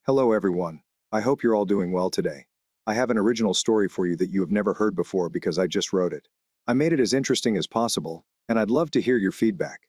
Hello everyone. I hope you're all doing well today. I have an original story for you that you have never heard before because I just wrote it. I made it as interesting as possible, and I'd love to hear your feedback.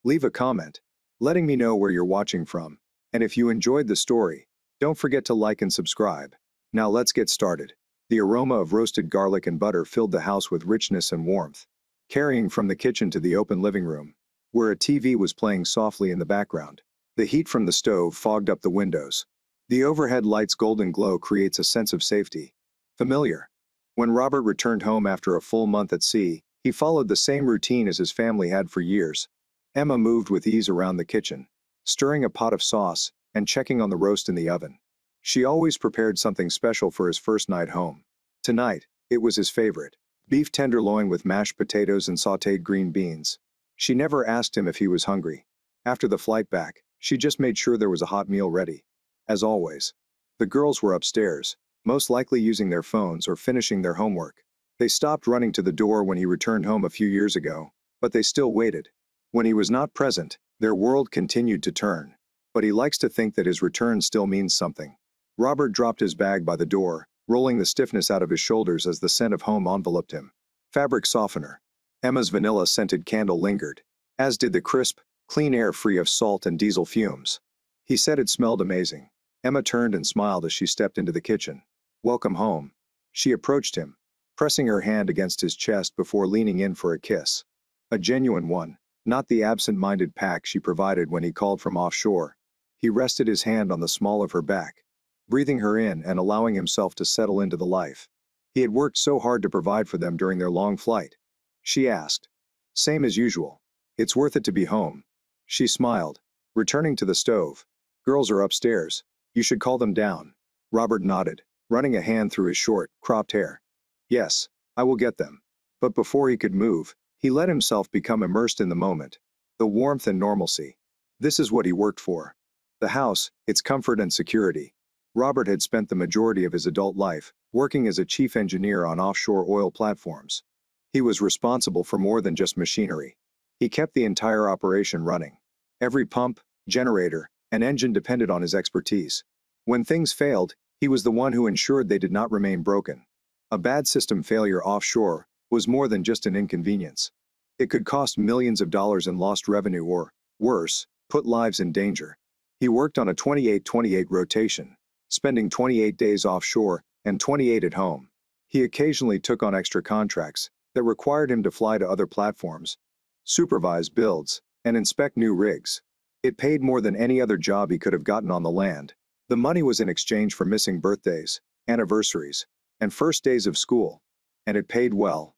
Leave a comment, letting me know where you're watching from, and if you enjoyed the story, don't forget to like and subscribe. Now let's get started. The aroma of roasted garlic and butter filled the house with richness and warmth, carrying from the kitchen to the open living room, where a TV was playing softly in the background. The heat from the stove fogged up the windows. The overhead light's golden glow creates a sense of safety. Familiar. When Robert returned home after a full month at sea, he followed the same routine as his family had for years. Emma moved with ease around the kitchen, stirring a pot of sauce and checking on the roast in the oven. She always prepared something special for his first night home. Tonight, it was his favorite: beef tenderloin with mashed potatoes and sautéed green beans. She never asked him if he was hungry. After the flight back, she just made sure there was a hot meal ready. As always, the girls were upstairs, most likely using their phones or finishing their homework. They stopped running to the door when he returned home a few years ago, but they still waited. When he was not present, their world continued to turn. But he likes to think that his return still means something. Robert dropped his bag by the door, rolling the stiffness out of his shoulders as the scent of home enveloped him. Fabric softener. Emma's vanilla-scented candle lingered, as did the crisp, clean air free of salt and diesel fumes. He said it smelled amazing. Emma turned and smiled as she stepped into the kitchen. "Welcome home." She approached him, pressing her hand against his chest before leaning in for a kiss. A genuine one, not the absent-minded pack she provided when he called from offshore. He rested his hand on the small of her back, breathing her in and allowing himself to settle into the life he had worked so hard to provide for them during their long flight. She asked. "Same as usual. It's worth it to be home." She smiled, returning to the stove. "Girls are upstairs. You should call them down." Robert nodded, running a hand through his short, cropped hair. "Yes, I will get them." But before he could move, he let himself become immersed in the moment. The warmth and normalcy. This is what he worked for. The house, its comfort and security. Robert had spent the majority of his adult life working as a chief engineer on offshore oil platforms. He was responsible for more than just machinery. He kept the entire operation running. Every pump, generator, and engine depended on his expertise. When things failed, he was the one who ensured they did not remain broken. A bad system failure offshore was more than just an inconvenience. It could cost millions of dollars in lost revenue or, worse, put lives in danger. He worked on a 28-28 rotation, spending 28 days offshore and 28 at home. He occasionally took on extra contracts that required him to fly to other platforms, supervise builds, and inspect new rigs. It paid more than any other job he could have gotten on the land. The money was in exchange for missing birthdays, anniversaries, and first days of school. And it paid well.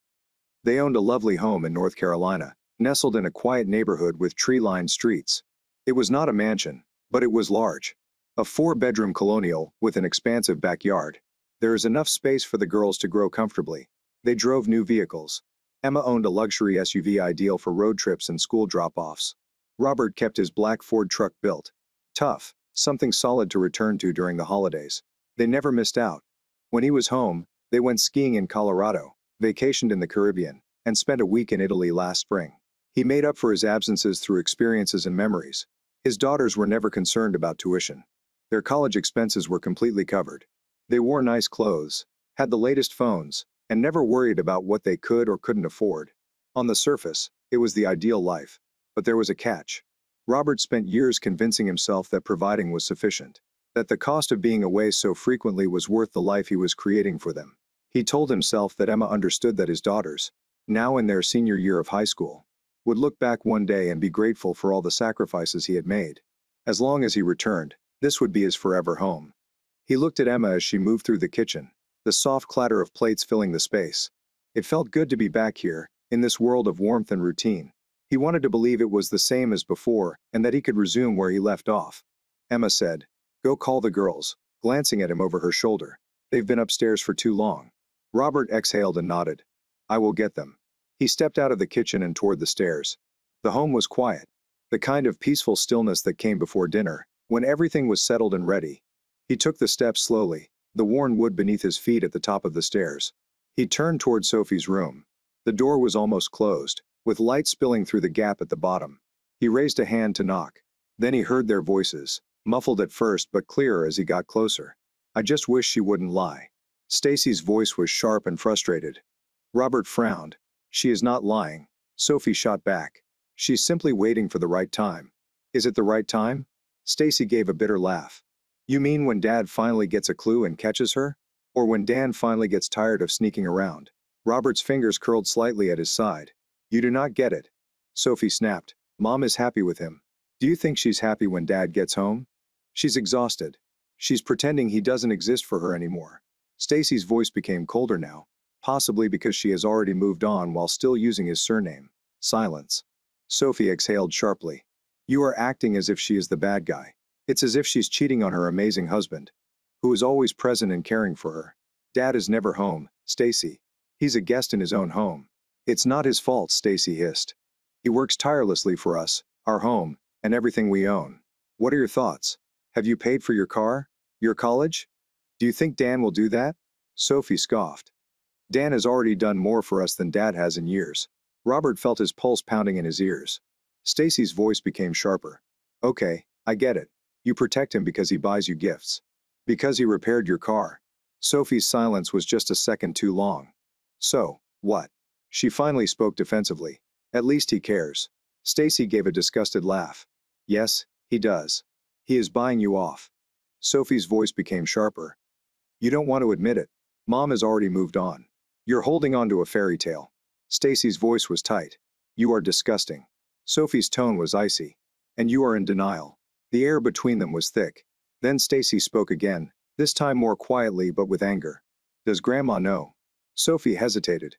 They owned a lovely home in North Carolina, nestled in a quiet neighborhood with tree-lined streets. It was not a mansion, but it was large. A 4-bedroom colonial with an expansive backyard. There is enough space for the girls to grow comfortably. They drove new vehicles. Emma owned a luxury SUV ideal for road trips and school drop-offs. Robert kept his black Ford truck built. Tough, something solid to return to during the holidays. They never missed out. When he was home, they went skiing in Colorado, vacationed in the Caribbean, and spent a week in Italy last spring. He made up for his absences through experiences and memories. His daughters were never concerned about tuition. Their college expenses were completely covered. They wore nice clothes, had the latest phones, and never worried about what they could or couldn't afford. On the surface, it was the ideal life. But there was a catch. Robert spent years convincing himself that providing was sufficient, that the cost of being away so frequently was worth the life he was creating for them. He told himself that Emma understood that his daughters, now in their senior year of high school, would look back one day and be grateful for all the sacrifices he had made. As long as he returned, this would be his forever home. He looked at Emma as she moved through the kitchen, the soft clatter of plates filling the space. It felt good to be back here, in this world of warmth and routine. He wanted to believe it was the same as before and that he could resume where he left off. Emma said, "Go call the girls," glancing at him over her shoulder. "They've been upstairs for too long." Robert exhaled and nodded. "I will get them." He stepped out of the kitchen and toward the stairs. The home was quiet, the kind of peaceful stillness that came before dinner, when everything was settled and ready. He took the steps slowly, the worn wood beneath his feet at the top of the stairs. He turned toward Sophie's room. The door was almost closed, with light spilling through the gap at the bottom. He raised a hand to knock. Then he heard their voices, muffled at first but clearer as he got closer. I just wish she wouldn't lie. Stacy's voice was sharp and frustrated. Robert frowned. She is not lying. Sophie shot back. She's simply waiting for the right time. Is it the right time? Stacy gave a bitter laugh. You mean when Dad finally gets a clue and catches her? Or when Dan finally gets tired of sneaking around? Robert's fingers curled slightly at his side. You do not get it. Sophie snapped. Mom is happy with him. Do you think she's happy when Dad gets home? She's exhausted. She's pretending he doesn't exist for her anymore. Stacy's voice became colder now, possibly because she has already moved on while still using his surname. Silence. Sophie exhaled sharply. You are acting as if she is the bad guy. It's as if she's cheating on her amazing husband, who is always present and caring for her. Dad is never home, Stacy. He's a guest in his own home. It's not his fault, Stacy hissed. He works tirelessly for us, our home, and everything we own. What are your thoughts? Have you paid for your car? Your college? Do you think Dan will do that? Sophie scoffed. Dan has already done more for us than Dad has in years. Robert felt his pulse pounding in his ears. Stacy's voice became sharper. Okay, I get it. You protect him because he buys you gifts. Because he repaired your car. Sophie's silence was just a second too long. So, what? She finally spoke defensively. At least he cares. Stacy gave a disgusted laugh. Yes, he does. He is buying you off. Sophie's voice became sharper. You don't want to admit it. Mom has already moved on. You're holding on to a fairy tale. Stacy's voice was tight. You are disgusting. Sophie's tone was icy. And you are in denial. The air between them was thick. Then Stacy spoke again, this time more quietly but with anger. Does Grandma know? Sophie hesitated.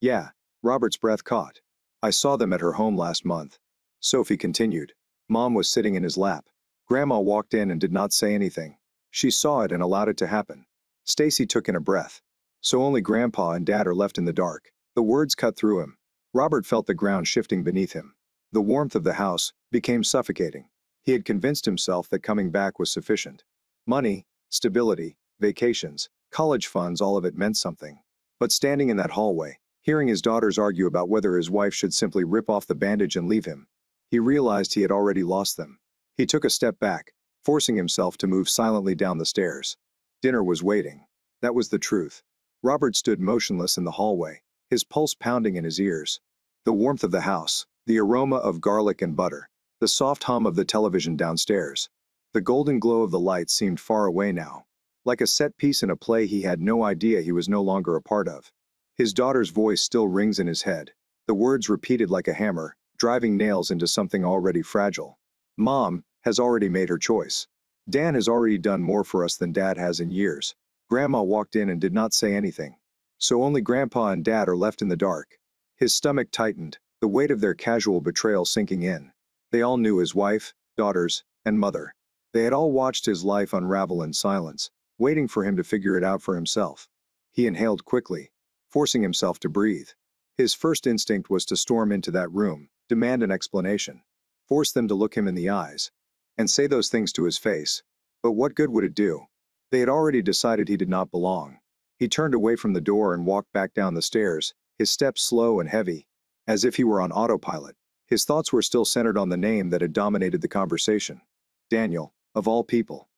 Yeah. Robert's breath caught. I saw them at her home last month. Sophie continued. Mom was sitting in his lap. Grandma walked in and did not say anything. She saw it and allowed it to happen. Stacy took in a breath. So only Grandpa and Dad are left in the dark. The words cut through him. Robert felt the ground shifting beneath him. The warmth of the house became suffocating. He had convinced himself that coming back was sufficient. Money, stability, vacations, college funds, all of it meant something. But standing in that hallway, hearing his daughters argue about whether his wife should simply rip off the bandage and leave him, he realized he had already lost them. He took a step back, forcing himself to move silently down the stairs. Dinner was waiting. That was the truth. Robert stood motionless in the hallway, his pulse pounding in his ears. The warmth of the house, the aroma of garlic and butter, the soft hum of the television downstairs. The golden glow of the lights seemed far away now. Like a set piece in a play he had no idea he was no longer a part of. His daughter's voice still rings in his head. The words repeated like a hammer, driving nails into something already fragile. Mom has already made her choice. Dan has already done more for us than Dad has in years. Grandma walked in and did not say anything. So only Grandpa and Dad are left in the dark. His stomach tightened, the weight of their casual betrayal sinking in. They all knew his wife, daughters, and mother. They had all watched his life unravel in silence, waiting for him to figure it out for himself. He inhaled quickly, forcing himself to breathe. His first instinct was to storm into that room, demand an explanation, force them to look him in the eyes, and say those things to his face. But what good would it do? They had already decided he did not belong. He turned away from the door and walked back down the stairs, his steps slow and heavy, as if he were on autopilot. His thoughts were still centered on the name that had dominated the conversation. Daniel, of all people.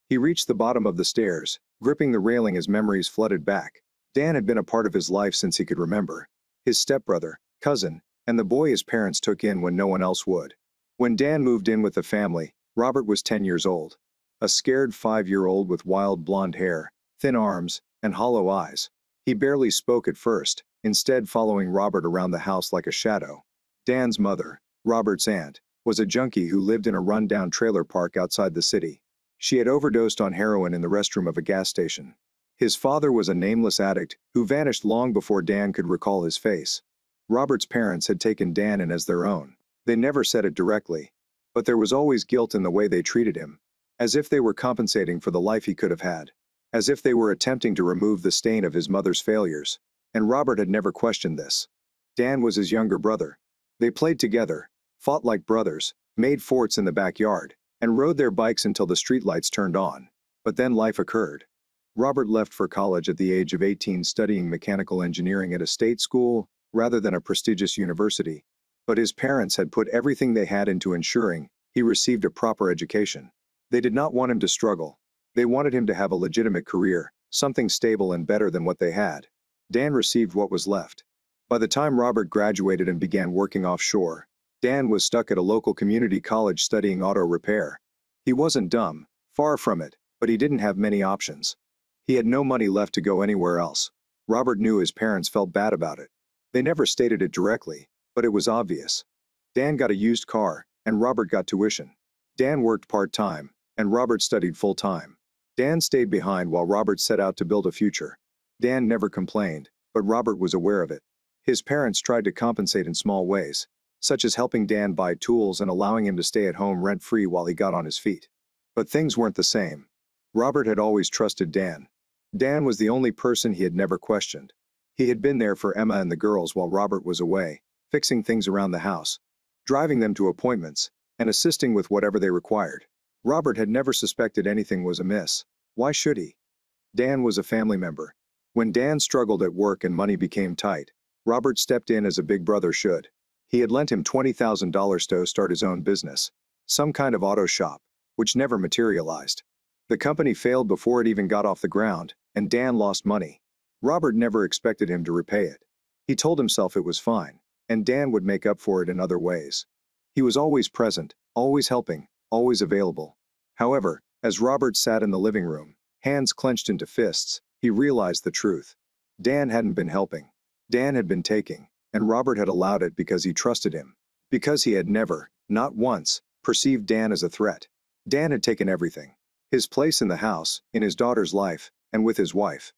He reached the bottom of the stairs, gripping the railing as memories flooded back. Dan had been a part of his life since he could remember. His stepbrother, cousin, and the boy his parents took in when no one else would. When Dan moved in with the family, Robert was 10 years old. A scared 5-year-old with wild blonde hair, thin arms, and hollow eyes. He barely spoke at first, instead following Robert around the house like a shadow. Dan's mother, Robert's aunt, was a junkie who lived in a run-down trailer park outside the city. She had overdosed on heroin in the restroom of a gas station. His father was a nameless addict who vanished long before Dan could recall his face. Robert's parents had taken Dan in as their own. They never said it directly, but there was always guilt in the way they treated him, as if they were compensating for the life he could have had, as if they were attempting to remove the stain of his mother's failures. And Robert had never questioned this. Dan was his younger brother. They played together, fought like brothers, made forts in the backyard, and rode their bikes until the streetlights turned on. But then life occurred. Robert left for college at the age of 18, studying mechanical engineering at a state school rather than a prestigious university. But his parents had put everything they had into ensuring he received a proper education. They did not want him to struggle. They wanted him to have a legitimate career, something stable and better than what they had. Dan received what was left. By the time Robert graduated and began working offshore, Dan was stuck at a local community college studying auto repair. He wasn't dumb, far from it, but he didn't have many options. He had no money left to go anywhere else. Robert knew his parents felt bad about it. They never stated it directly, but it was obvious. Dan got a used car, and Robert got tuition. Dan worked part-time, and Robert studied full-time. Dan stayed behind while Robert set out to build a future. Dan never complained, but Robert was aware of it. His parents tried to compensate in small ways, such as helping Dan buy tools and allowing him to stay at home rent-free while he got on his feet. But things weren't the same. Robert had always trusted Dan. Dan was the only person he had never questioned. He had been there for Emma and the girls while Robert was away, fixing things around the house, driving them to appointments, and assisting with whatever they required. Robert had never suspected anything was amiss. Why should he? Dan was a family member. When Dan struggled at work and money became tight, Robert stepped in as a big brother should. He had lent him $20,000 to start his own business, some kind of auto shop, which never materialized. The company failed before it even got off the ground, and Dan lost money. Robert never expected him to repay it. He told himself it was fine, and Dan would make up for it in other ways. He was always present, always helping, always available. However, as Robert sat in the living room, hands clenched into fists, he realized the truth. Dan hadn't been helping. Dan had been taking, and Robert had allowed it because he trusted him. Because he had never, not once, perceived Dan as a threat. Dan had taken everything. His place in the house, in his daughter's life, and with his wife.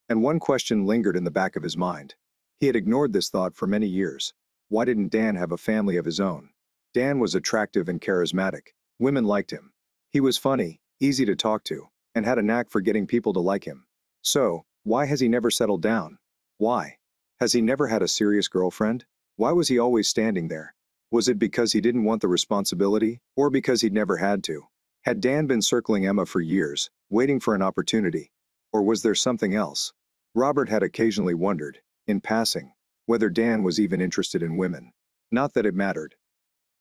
And one question lingered in the back of his mind. He had ignored this thought for many years. Why didn't Dan have a family of his own? Dan was attractive and charismatic. Women liked him. He was funny, easy to talk to, and had a knack for getting people to like him. So, why has he never settled down? Why? Has he never had a serious girlfriend? Why was he always standing there? Was it because he didn't want the responsibility, or because he'd never had to? Had Dan been circling Emma for years, waiting for an opportunity? Or was there something else? Robert had occasionally wondered, in passing, whether Dan was even interested in women. Not that it mattered.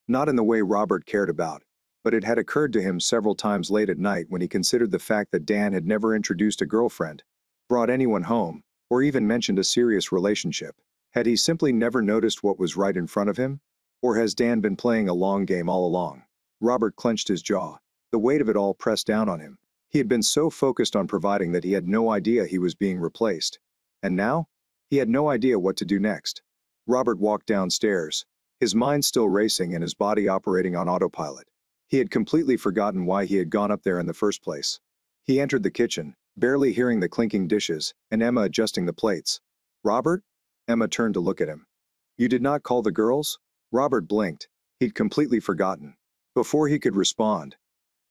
Not in the way Robert cared about, but it had occurred to him several times late at night when he considered the fact that Dan had never introduced a girlfriend, brought anyone home, or even mentioned a serious relationship. Had he simply never noticed what was right in front of him? Or has Dan been playing a long game all along? Robert clenched his jaw. The weight of it all pressed down on him. He had been so focused on providing that he had no idea he was being replaced. And now? He had no idea what to do next. Robert walked downstairs, his mind still racing and his body operating on autopilot. He had completely forgotten why he had gone up there in the first place. He entered the kitchen, barely hearing the clinking dishes, and Emma adjusting the plates. "Robert?" Emma turned to look at him. "You did not call the girls?" Robert blinked. He'd completely forgotten. Before he could respond,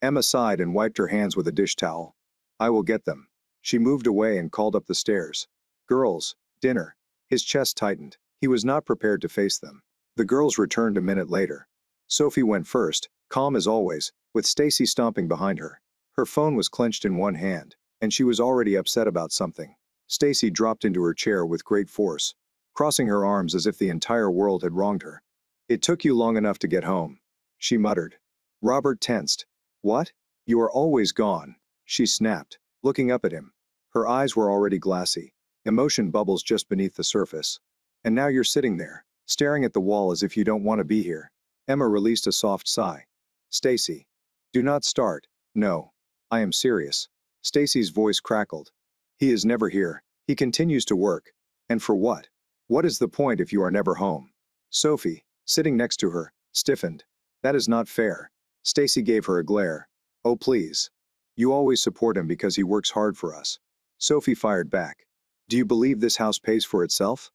Emma sighed and wiped her hands with a dish towel. "I will get them." She moved away and called up the stairs. "Girls, dinner." His chest tightened. He was not prepared to face them. The girls returned a minute later. Sophie went first, calm as always, with Stacy stomping behind her. Her phone was clenched in one hand, and she was already upset about something. Stacy dropped into her chair with great force, crossing her arms as if the entire world had wronged her. "It took you long enough to get home," she muttered. Robert tensed. "What? You are always gone," she snapped, looking up at him. Her eyes were already glassy, emotion bubbles just beneath the surface. "And now you're sitting there, staring at the wall as if you don't want to be here." Emma released a soft sigh. "Stacy, do not start. No. I am serious." Stacy's voice crackled. "He is never here. He continues to work. And for what? What is the point if you are never home?" Sophie, sitting next to her, stiffened. "That is not fair." Stacy gave her a glare. "Oh please. You always support him because he works hard for us." Sophie fired back. "Do you believe this house pays for itself?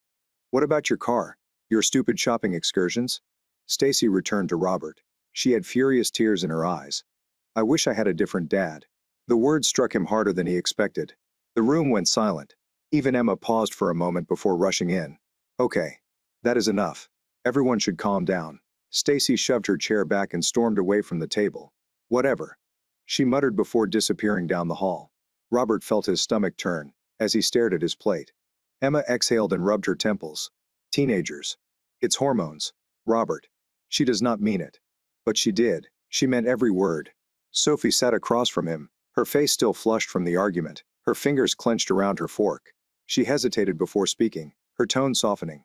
What about your car? Your stupid shopping excursions?" Stacy returned to Robert. She had furious tears in her eyes. "I wish I had a different dad." The words struck him harder than he expected. The room went silent. Even Emma paused for a moment before rushing in. "Okay. That is enough. Everyone should calm down." Stacy shoved her chair back and stormed away from the table. "Whatever," she muttered before disappearing down the hall. Robert felt his stomach turn as he stared at his plate. Emma exhaled and rubbed her temples. "Teenagers. It's hormones. Robert. She does not mean it." But she did. She meant every word. Sophie sat across from him, her face still flushed from the argument, her fingers clenched around her fork. She hesitated before speaking, her tone softening.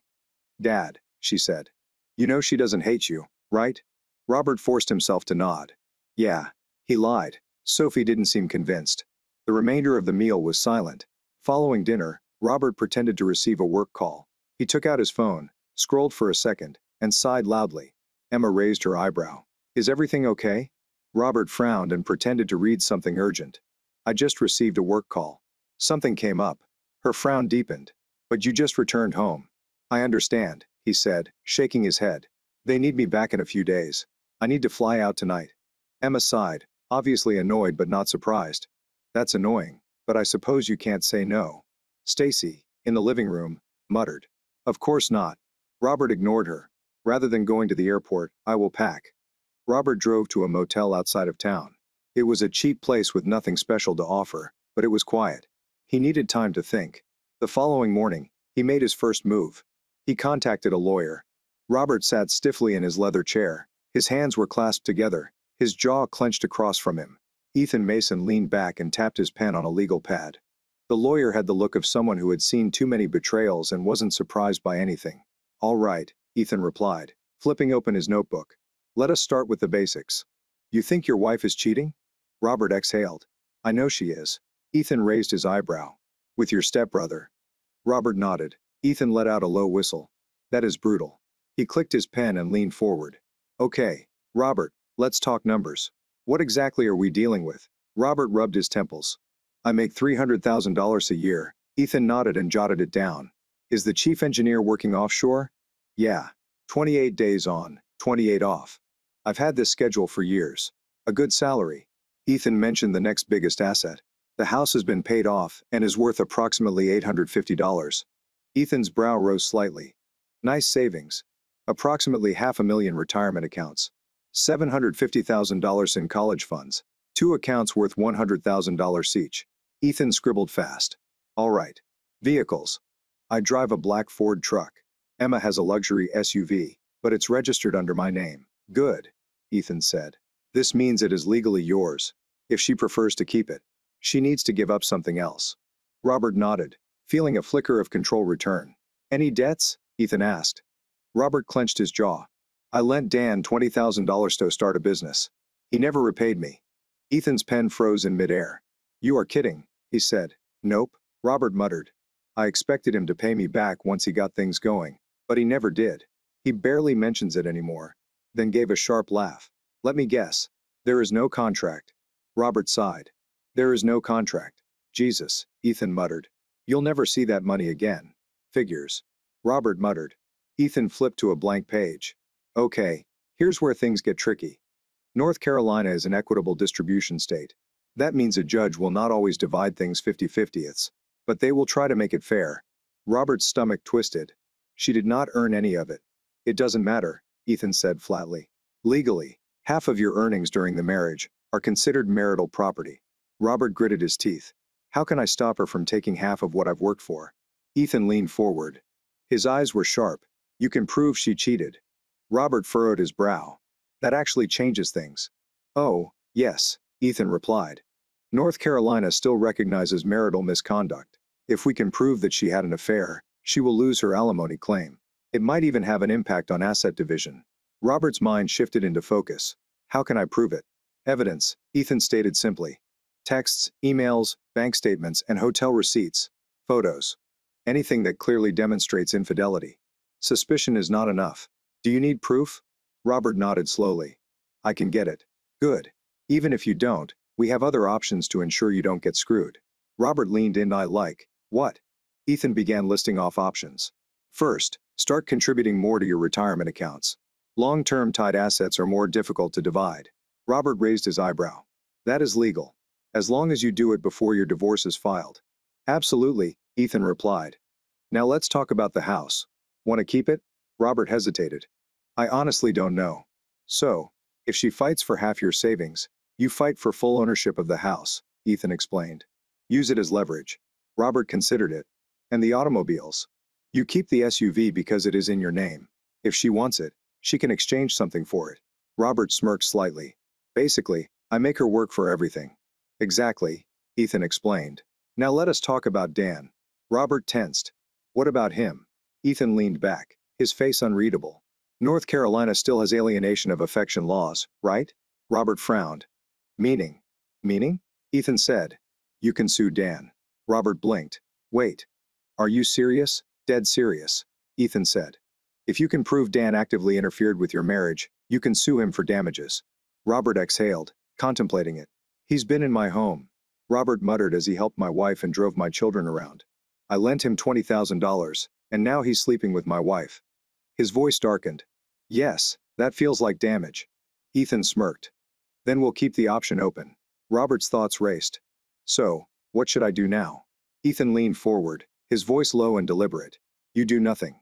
Dad, she said. You know she doesn't hate you, right? Robert forced himself to nod. Yeah. He lied. Sophie didn't seem convinced. The remainder of the meal was silent. Following dinner, Robert pretended to receive a work call. He took out his phone, scrolled for a second, and sighed loudly. Emma raised her eyebrow. Is everything okay? Robert frowned and pretended to read something urgent. I just received a work call. Something came up. Her frown deepened. But you just returned home. I understand, he said, shaking his head. They need me back in a few days. I need to fly out tonight. Emma sighed, obviously annoyed but not surprised. That's annoying, but I suppose you can't say no. Stacy, in the living room, muttered. Of course not. Robert ignored her. Rather than going to the airport, I will pack. Robert drove to a motel outside of town. It was a cheap place with nothing special to offer, but it was quiet. He needed time to think. The following morning, he made his first move. He contacted a lawyer. Robert sat stiffly in his leather chair. His hands were clasped together, his jaw clenched across from him. Ethan Mason leaned back and tapped his pen on a legal pad. The lawyer had the look of someone who had seen too many betrayals and wasn't surprised by anything. All right, Ethan replied, flipping open his notebook. Let us start with the basics. You think your wife is cheating? Robert exhaled. I know she is. Ethan raised his eyebrow. With your stepbrother. Robert nodded. Ethan let out a low whistle. That is brutal. He clicked his pen and leaned forward. Okay, Robert, let's talk numbers. What exactly are we dealing with? Robert rubbed his temples. I make $300,000 a year. Ethan nodded and jotted it down. Is the chief engineer working offshore? Yeah. 28 days on, 28 off. I've had this schedule for years. A good salary. Ethan mentioned the next biggest asset. The house has been paid off and is worth approximately $850. Ethan's brow rose slightly. Nice savings. Approximately $500,000 retirement accounts. $750,000 in college funds. 2 accounts worth $100,000 each. Ethan scribbled fast. All right. Vehicles. I drive a black Ford truck. Emma has a luxury SUV, but it's registered under my name. Good, Ethan said. This means it is legally yours. If she prefers to keep it, she needs to give up something else. Robert nodded, feeling a flicker of control return. Any debts? Ethan asked. Robert clenched his jaw. I lent Dan $20,000 to start a business. He never repaid me. Ethan's pen froze in midair. You are kidding, he said. Nope, Robert muttered. I expected him to pay me back once he got things going, but he never did. He barely mentions it anymore. Then gave a sharp laugh. Let me guess. There is no contract. Robert sighed. There is no contract. Jesus, Ethan muttered. You'll never see that money again. Figures. Robert muttered. Ethan flipped to a blank page. Okay, here's where things get tricky. North Carolina is an equitable distribution state. That means a judge will not always divide things 50-50ths, but they will try to make it fair. Robert's stomach twisted. She did not earn any of it. It doesn't matter, Ethan said flatly. Legally, half of your earnings during the marriage are considered marital property. Robert gritted his teeth. How can I stop her from taking half of what I've worked for? Ethan leaned forward. His eyes were sharp. You can prove she cheated. Robert furrowed his brow. That actually changes things. Oh, yes, Ethan replied. North Carolina still recognizes marital misconduct. If we can prove that she had an affair, she will lose her alimony claim. It might even have an impact on asset division. Robert's mind shifted into focus. How can I prove it? Evidence, Ethan stated simply. Texts, emails, bank statements, and hotel receipts. Photos. Anything that clearly demonstrates infidelity. Suspicion is not enough. Do you need proof? Robert nodded slowly. I can get it. Good. Even if you don't, we have other options to ensure you don't get screwed. Robert leaned in. What? Ethan began listing off options. First, start contributing more to your retirement accounts. Long-term tied assets are more difficult to divide. Robert raised his eyebrow. That is legal. As long as you do it before your divorce is filed. Absolutely, Ethan replied. Now let's talk about the house. Want to keep it? Robert hesitated. I honestly don't know. So, if she fights for half your savings, you fight for full ownership of the house, Ethan explained. Use it as leverage. Robert considered it. And the automobiles. You keep the SUV because it is in your name. If she wants it, she can exchange something for it. Robert smirked slightly. Basically, I make her work for everything. Exactly, Ethan explained. Now let us talk about Dan. Robert tensed. What about him? Ethan leaned back, his face unreadable. North Carolina still has alienation of affection laws, right? Robert frowned. Meaning? Meaning? Ethan said. You can sue Dan. Robert blinked. Wait. Are you serious? Dead serious. Ethan said. If you can prove Dan actively interfered with your marriage, you can sue him for damages. Robert exhaled, contemplating it. He's been in my home. Robert muttered as he helped my wife and drove my children around. I lent him $20,000, and now he's sleeping with my wife. His voice darkened. Yes, that feels like damage. Ethan smirked. Then we'll keep the option open. Robert's thoughts raced. So, what should I do now? Ethan leaned forward, his voice low and deliberate. You do nothing.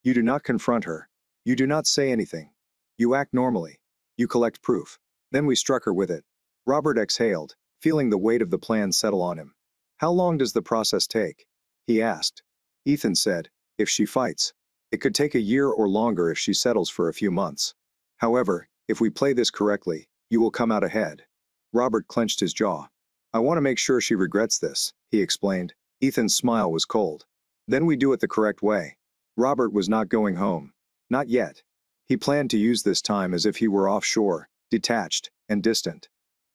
You do not confront her. You do not say anything. You act normally. You collect proof. Then we struck her with it. Robert exhaled, feeling the weight of the plan settle on him. How long does the process take? He asked. Ethan said, if she fights. It could take a year or longer if she settles for a few months. However, if we play this correctly, you will come out ahead. Robert clenched his jaw. I want to make sure she regrets this, he explained. Ethan's smile was cold. Then we do it the correct way. Robert was not going home. Not yet. He planned to use this time as if he were offshore, detached, and distant.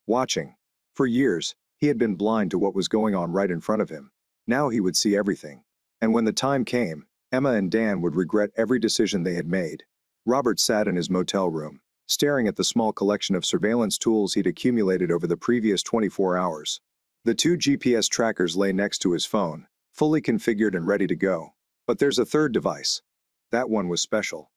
Watching. For years, he had been blind to what was going on right in front of him. Now he would see everything. And when the time came, Emma and Dan would regret every decision they had made. Robert sat in his motel room, staring at the small collection of surveillance tools he'd accumulated over the previous 24 hours. The 2 GPS trackers lay next to his phone, fully configured and ready to go. But there's a third device. That one was special.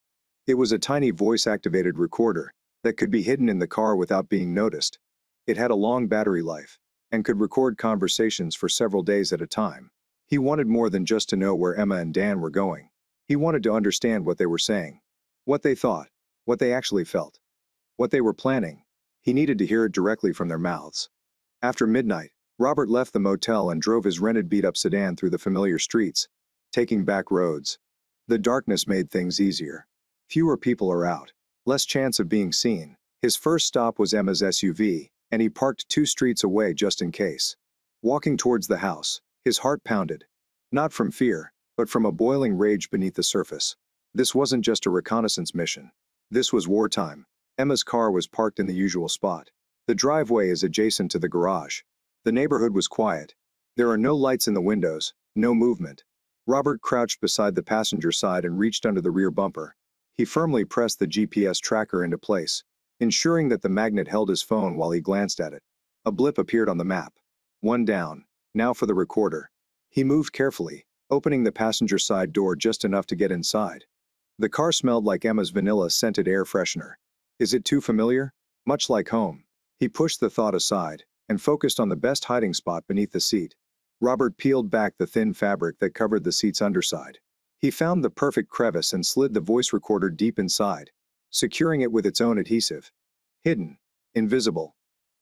It was a tiny voice-activated recorder that could be hidden in the car without being noticed. It had a long battery life and could record conversations for several days at a time. He wanted more than just to know where Emma and Dan were going. He wanted to understand what they were saying, what they thought, what they actually felt, what they were planning. He needed to hear it directly from their mouths. After midnight, Robert left the motel and drove his rented beat-up sedan through the familiar streets, taking back roads. The darkness made things easier. Fewer people are out, less chance of being seen. His first stop was Emma's SUV, and he parked 2 streets away just in case. Walking towards the house, his heart pounded. Not from fear, but from a boiling rage beneath the surface. This wasn't just a reconnaissance mission. This was wartime. Emma's car was parked in the usual spot. The driveway is adjacent to the garage. The neighborhood was quiet. There are no lights in the windows, no movement. Robert crouched beside the passenger side and reached under the rear bumper. He firmly pressed the GPS tracker into place, ensuring that the magnet held his phone while he glanced at it. A blip appeared on the map. 1 down. Now for the recorder. He moved carefully, opening the passenger side door just enough to get inside. The car smelled like Emma's vanilla-scented air freshener. Is it too familiar? Much like home. He pushed the thought aside and focused on the best hiding spot beneath the seat. Robert peeled back the thin fabric that covered the seat's underside. He found the perfect crevice and slid the voice recorder deep inside, securing it with its own adhesive. Hidden. Invisible.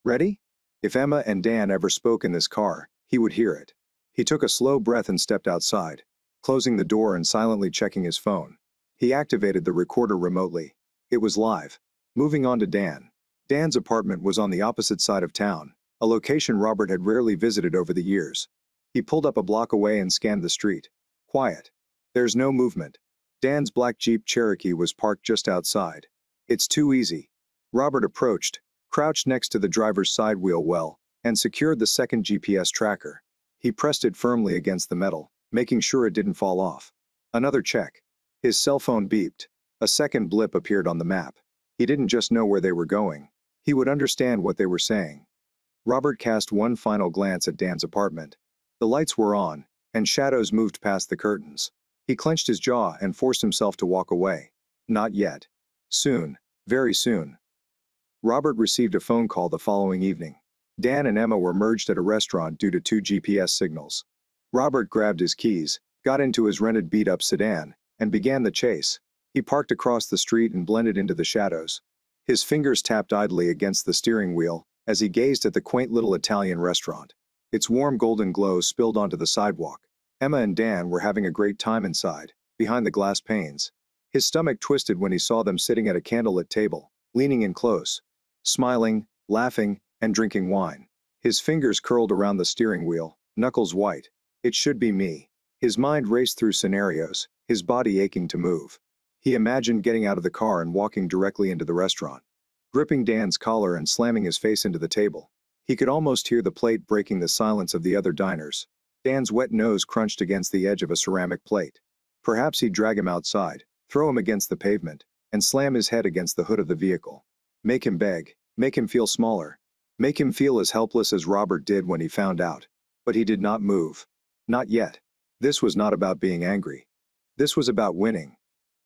Ready? If Emma and Dan ever spoke in this car, he would hear it. He took a slow breath and stepped outside, closing the door and silently checking his phone. He activated the recorder remotely. It was live. Moving on to Dan. Dan's apartment was on the opposite side of town, a location Robert had rarely visited over the years. He pulled up a block away and scanned the street. Quiet. There's no movement. Dan's black Jeep Cherokee was parked just outside. It's too easy. Robert approached, crouched next to the driver's side wheel well, and secured the second GPS tracker. He pressed it firmly against the metal, making sure it didn't fall off. Another check. His cell phone beeped. A second blip appeared on the map. He didn't just know where they were going. He would understand what they were saying. Robert cast one final glance at Dan's apartment. The lights were on, and shadows moved past the curtains. He clenched his jaw and forced himself to walk away. Not yet. Soon. Very soon. Robert received a phone call the following evening. Dan and Emma were merged at a restaurant due to 2 GPS signals. Robert grabbed his keys, got into his rented beat-up sedan, and began the chase. He parked across the street and blended into the shadows. His fingers tapped idly against the steering wheel as he gazed at the quaint little Italian restaurant. Its warm golden glow spilled onto the sidewalk. Emma and Dan were having a great time inside, behind the glass panes. His stomach twisted when he saw them sitting at a candlelit table, leaning in close, smiling, laughing, and drinking wine. His fingers curled around the steering wheel, knuckles white. It should be me. His mind raced through scenarios, his body aching to move. He imagined getting out of the car and walking directly into the restaurant, gripping Dan's collar and slamming his face into the table. He could almost hear the plate breaking the silence of the other diners. Dan's wet nose crunched against the edge of a ceramic plate. Perhaps he'd drag him outside, throw him against the pavement, and slam his head against the hood of the vehicle. Make him beg, make him feel smaller, make him feel as helpless as Robert did when he found out. But he did not move. Not yet. This was not about being angry. This was about winning.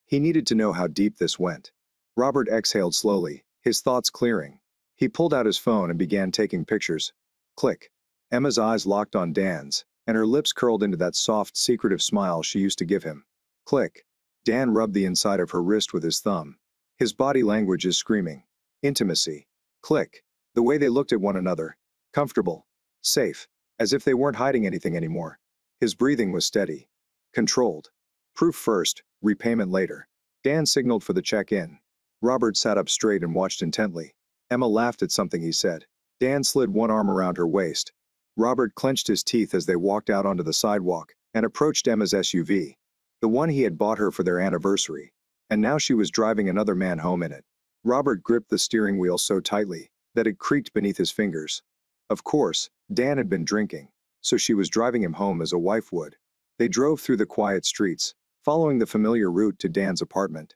He needed to know how deep this went. Robert exhaled slowly, his thoughts clearing. He pulled out his phone and began taking pictures. Click. Emma's eyes locked on Dan's, and her lips curled into that soft, secretive smile she used to give him. Click. Dan rubbed the inside of her wrist with his thumb. His body language is screaming. Intimacy. Click. The way they looked at one another. Comfortable. Safe. As if they weren't hiding anything anymore. His breathing was steady. Controlled. Proof first, repayment later. Dan signaled for the check-in. Robert sat up straight and watched intently. Emma laughed at something he said. Dan slid one arm around her waist. Robert clenched his teeth as they walked out onto the sidewalk and approached Emma's SUV. The one he had bought her for their anniversary. And now she was driving another man home in it. Robert gripped the steering wheel so tightly that it creaked beneath his fingers. Of course, Dan had been drinking, so she was driving him home as a wife would. They drove through the quiet streets, following the familiar route to Dan's apartment.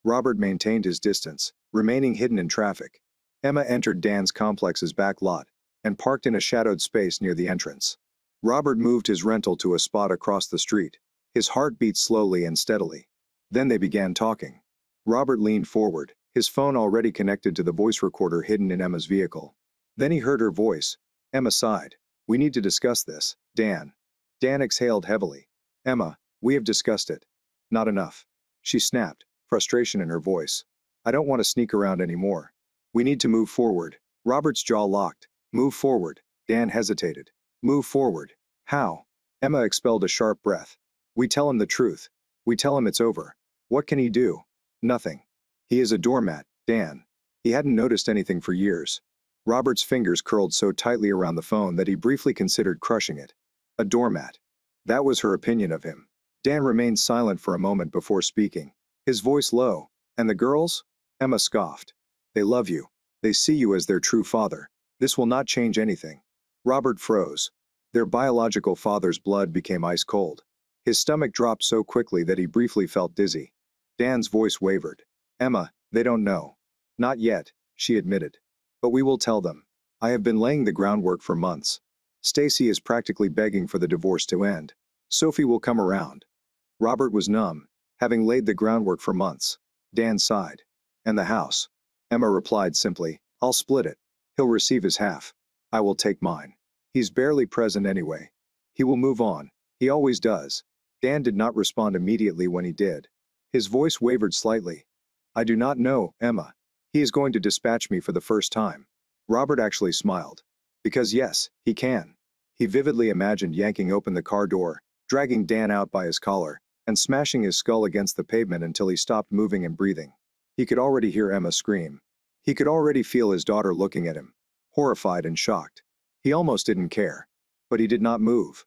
Robert maintained his distance, remaining hidden in traffic. Emma entered Dan's complex's back lot and parked in a shadowed space near the entrance. Robert moved his rental to a spot across the street. His heart beat slowly and steadily. Then they began talking. Robert leaned forward, his phone already connected to the voice recorder hidden in Emma's vehicle. Then he heard her voice. Emma sighed. We need to discuss this, Dan. Dan exhaled heavily. Emma, we have discussed it. Not enough. She snapped, frustration in her voice. I don't want to sneak around anymore. We need to move forward. Robert's jaw locked. Move forward. Dan hesitated. Move forward. How? Emma expelled a sharp breath. We tell him the truth. We tell him it's over. What can he do? Nothing. He is a doormat, Dan. He hadn't noticed anything for years. Robert's fingers curled so tightly around the phone that he briefly considered crushing it. A doormat. That was her opinion of him. Dan remained silent for a moment before speaking, his voice low. And the girls? Emma scoffed. They love you. They see you as their true father. This will not change anything. Robert froze. Their biological father's blood became ice cold. His stomach dropped so quickly that he briefly felt dizzy. Dan's voice wavered. Emma, they don't know. Not yet, she admitted. But we will tell them. I have been laying the groundwork for months. Stacy is practically begging for the divorce to end. Sophie will come around. Robert was numb, having laid the groundwork for months. Dan sighed. And the house? Emma replied simply, I'll split it. He'll receive his half. I will take mine. He's barely present anyway. He will move on. He always does. Dan did not respond immediately when he did. His voice wavered slightly. I do not know, Emma. He is going to dispatch me for the first time. Robert actually smiled. Because yes, he can. He vividly imagined yanking open the car door, dragging Dan out by his collar, and smashing his skull against the pavement until he stopped moving and breathing. He could already hear Emma scream. He could already feel his daughter looking at him, horrified and shocked. He almost didn't care. But he did not move.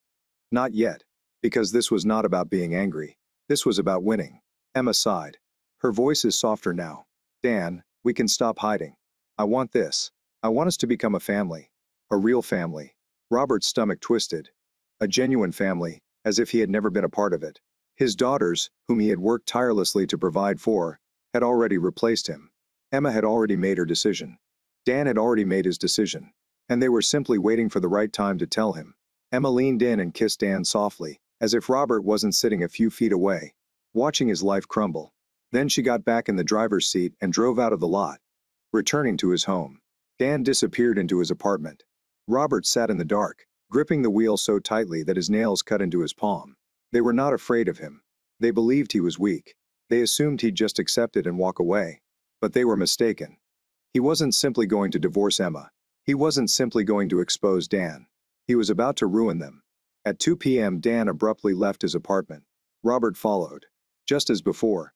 Not yet. Because this was not about being angry. This was about winning. Emma sighed. Her voice is softer now. Dan, we can stop hiding. I want this. I want us to become a family. A real family. Robert's stomach twisted. A genuine family, as if he had never been a part of it. His daughters, whom he had worked tirelessly to provide for, had already replaced him. Emma had already made her decision. Dan had already made his decision. And they were simply waiting for the right time to tell him. Emma leaned in and kissed Dan softly, as if Robert wasn't sitting a few feet away, watching his life crumble. Then she got back in the driver's seat and drove out of the lot, returning to his home. Dan disappeared into his apartment. Robert sat in the dark, gripping the wheel so tightly that his nails cut into his palm. They were not afraid of him. They believed he was weak. They assumed he'd just accept it and walk away. But they were mistaken. He wasn't simply going to divorce Emma. He wasn't simply going to expose Dan. He was about to ruin them. At 2 p.m. Dan abruptly left his apartment. Robert followed. Just as before.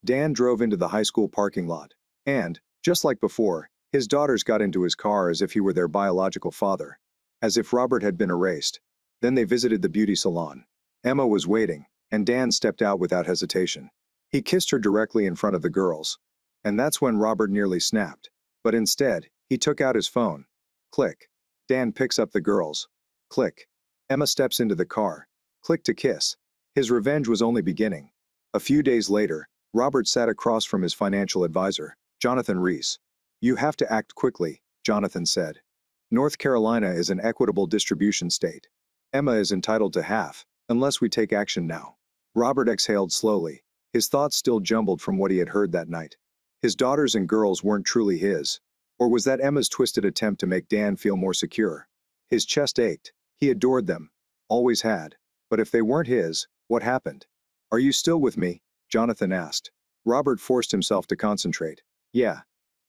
Dan drove into the high school parking lot. And, just like before, His daughters got into his car as if he were their biological father, as if Robert had been erased. Then they visited the beauty salon. Emma was waiting, and Dan stepped out without hesitation. He kissed her directly in front of the girls. And that's when Robert nearly snapped. But instead, he took out his phone. Click. Dan picks up the girls. Click. Emma steps into the car. Click to kiss. His revenge was only beginning. A few days later, Robert sat across from his financial advisor, Jonathan Reese. You have to act quickly, Jonathan said. North Carolina is an equitable distribution state. Emma is entitled to half, unless we take action now. Robert exhaled slowly, his thoughts still jumbled from what he had heard that night. His daughters and girls weren't truly his. Or was that Emma's twisted attempt to make Dan feel more secure? His chest ached. He adored them. Always had. But if they weren't his, what happened? Are you still with me? Jonathan asked. Robert forced himself to concentrate. Yeah.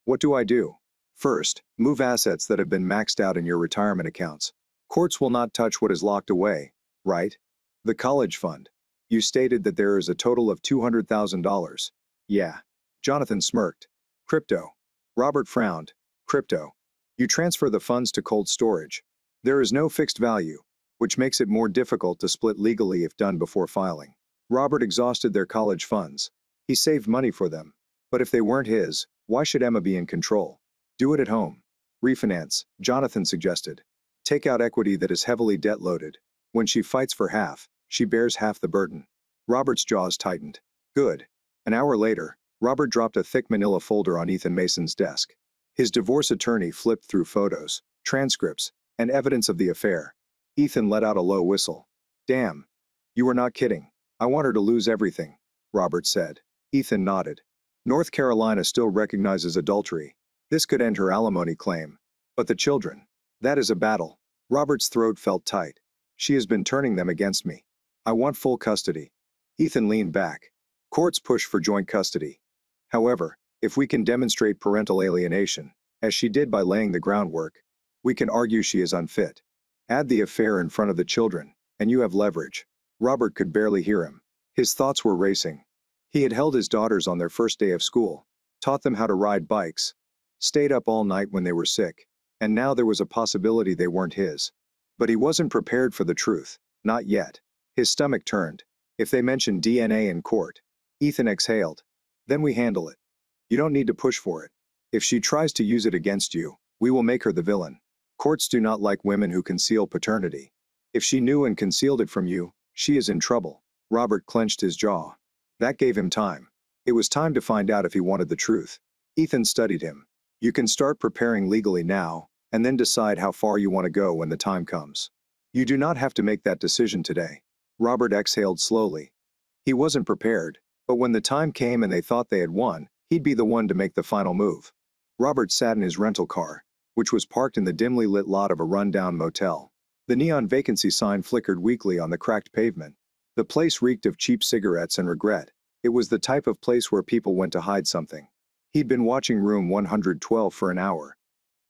What do I do? First, move assets that have been maxed out in your retirement accounts. Courts will not touch what is locked away, right? The college fund. You stated that there is a total of $200,000. Yeah. Jonathan smirked. Crypto. Robert frowned. Crypto. You transfer the funds to cold storage. There is no fixed value, which makes it more difficult to split legally if done before filing. Robert exhausted their college funds. He saved money for them. But if they weren't his, why should Emma be in control? Do it at home. Refinance, Jonathan suggested. Take out equity that is heavily debt-loaded. When she fights for half, she bears half the burden. Robert's jaws tightened. Good. An hour later, Robert dropped a thick manila folder on Ethan Mason's desk. His divorce attorney flipped through photos, transcripts, and evidence of the affair. Ethan let out a low whistle. Damn. You were not kidding. I want her to lose everything, Robert said. Ethan nodded. North Carolina still recognizes adultery. This could end her alimony claim. But the children. That is a battle. Robert's throat felt tight. She has been turning them against me. I want full custody. Ethan leaned back. Courts push for joint custody. However, if we can demonstrate parental alienation, as she did by laying the groundwork, we can argue she is unfit. Add the affair in front of the children, and you have leverage. Robert could barely hear him. His thoughts were racing. He had held his daughters on their first day of school, taught them how to ride bikes, stayed up all night when they were sick, and now there was a possibility they weren't his. But he wasn't prepared for the truth, not yet. His stomach turned. If they mentioned DNA in court, Ethan exhaled. Then we handle it. You don't need to push for it. If she tries to use it against you, we will make her the villain. Courts do not like women who conceal paternity. If she knew and concealed it from you, she is in trouble. Robert clenched his jaw. That gave him time. It was time to find out if he wanted the truth. Ethan studied him. You can start preparing legally now, and then decide how far you want to go when the time comes. You do not have to make that decision today. Robert exhaled slowly. He wasn't prepared, but when the time came and they thought they had won, he'd be the one to make the final move. Robert sat in his rental car, which was parked in the dimly lit lot of a rundown motel. The neon vacancy sign flickered weakly on the cracked pavement. The place reeked of cheap cigarettes and regret. It was the type of place where people went to hide something. He'd been watching room 112 for an hour.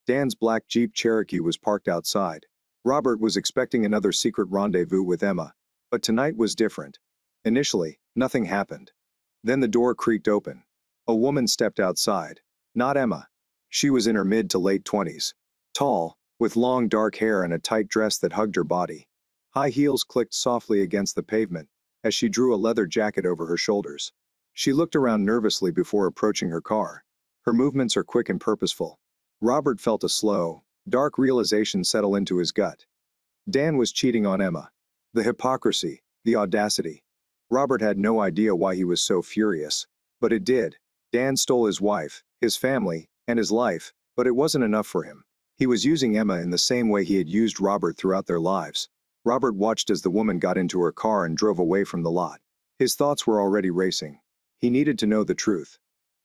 Dan's black Jeep Cherokee was parked outside. Robert was expecting another secret rendezvous with Emma, but tonight was different. Initially, nothing happened. Then the door creaked open. A woman stepped outside. Not Emma. She was in her mid to late 20s. Tall, with long dark hair and a tight dress that hugged her body. High heels clicked softly against the pavement as she drew a leather jacket over her shoulders. She looked around nervously before approaching her car. Her movements are quick and purposeful. Robert felt a slow, dark realization settle into his gut. Dan was cheating on Emma. The hypocrisy, the audacity. Robert had no idea why he was so furious, but it did. Dan stole his wife, his family, and his life, but it wasn't enough for him. He was using Emma in the same way he had used Robert throughout their lives. Robert watched as the woman got into her car and drove away from the lot. His thoughts were already racing. He needed to know the truth.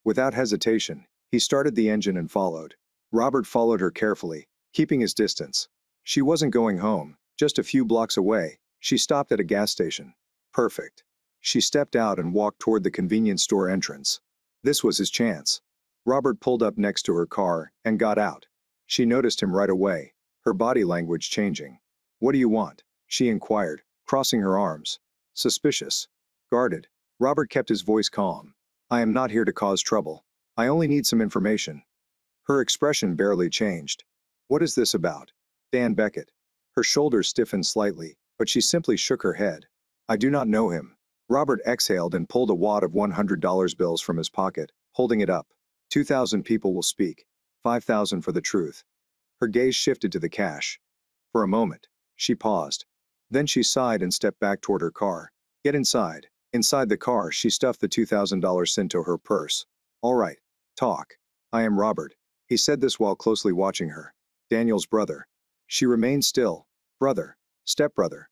Without hesitation, he started the engine and followed. Robert followed her carefully, keeping his distance. She wasn't going home, just a few blocks away. She stopped at a gas station. Perfect. She stepped out and walked toward the convenience store entrance. This was his chance. Robert pulled up next to her car and got out. She noticed him right away, her body language changing. What do you want? She inquired, crossing her arms. Suspicious. Guarded. Robert kept his voice calm. I am not here to cause trouble. I only need some information. Her expression barely changed. What is this about? Dan Beckett. Her shoulders stiffened slightly, but she simply shook her head. I do not know him. Robert exhaled and pulled a wad of $100 bills from his pocket, holding it up. 2,000 people will speak. 5,000 for the truth. Her gaze shifted to the cash. For a moment, she paused. Then she sighed and stepped back toward her car. Get inside. Inside the car, she stuffed the $2,000 into her purse. All right. Talk. I am Robert. He said this while closely watching her. Daniel's brother. She remained still. Brother. Stepbrother.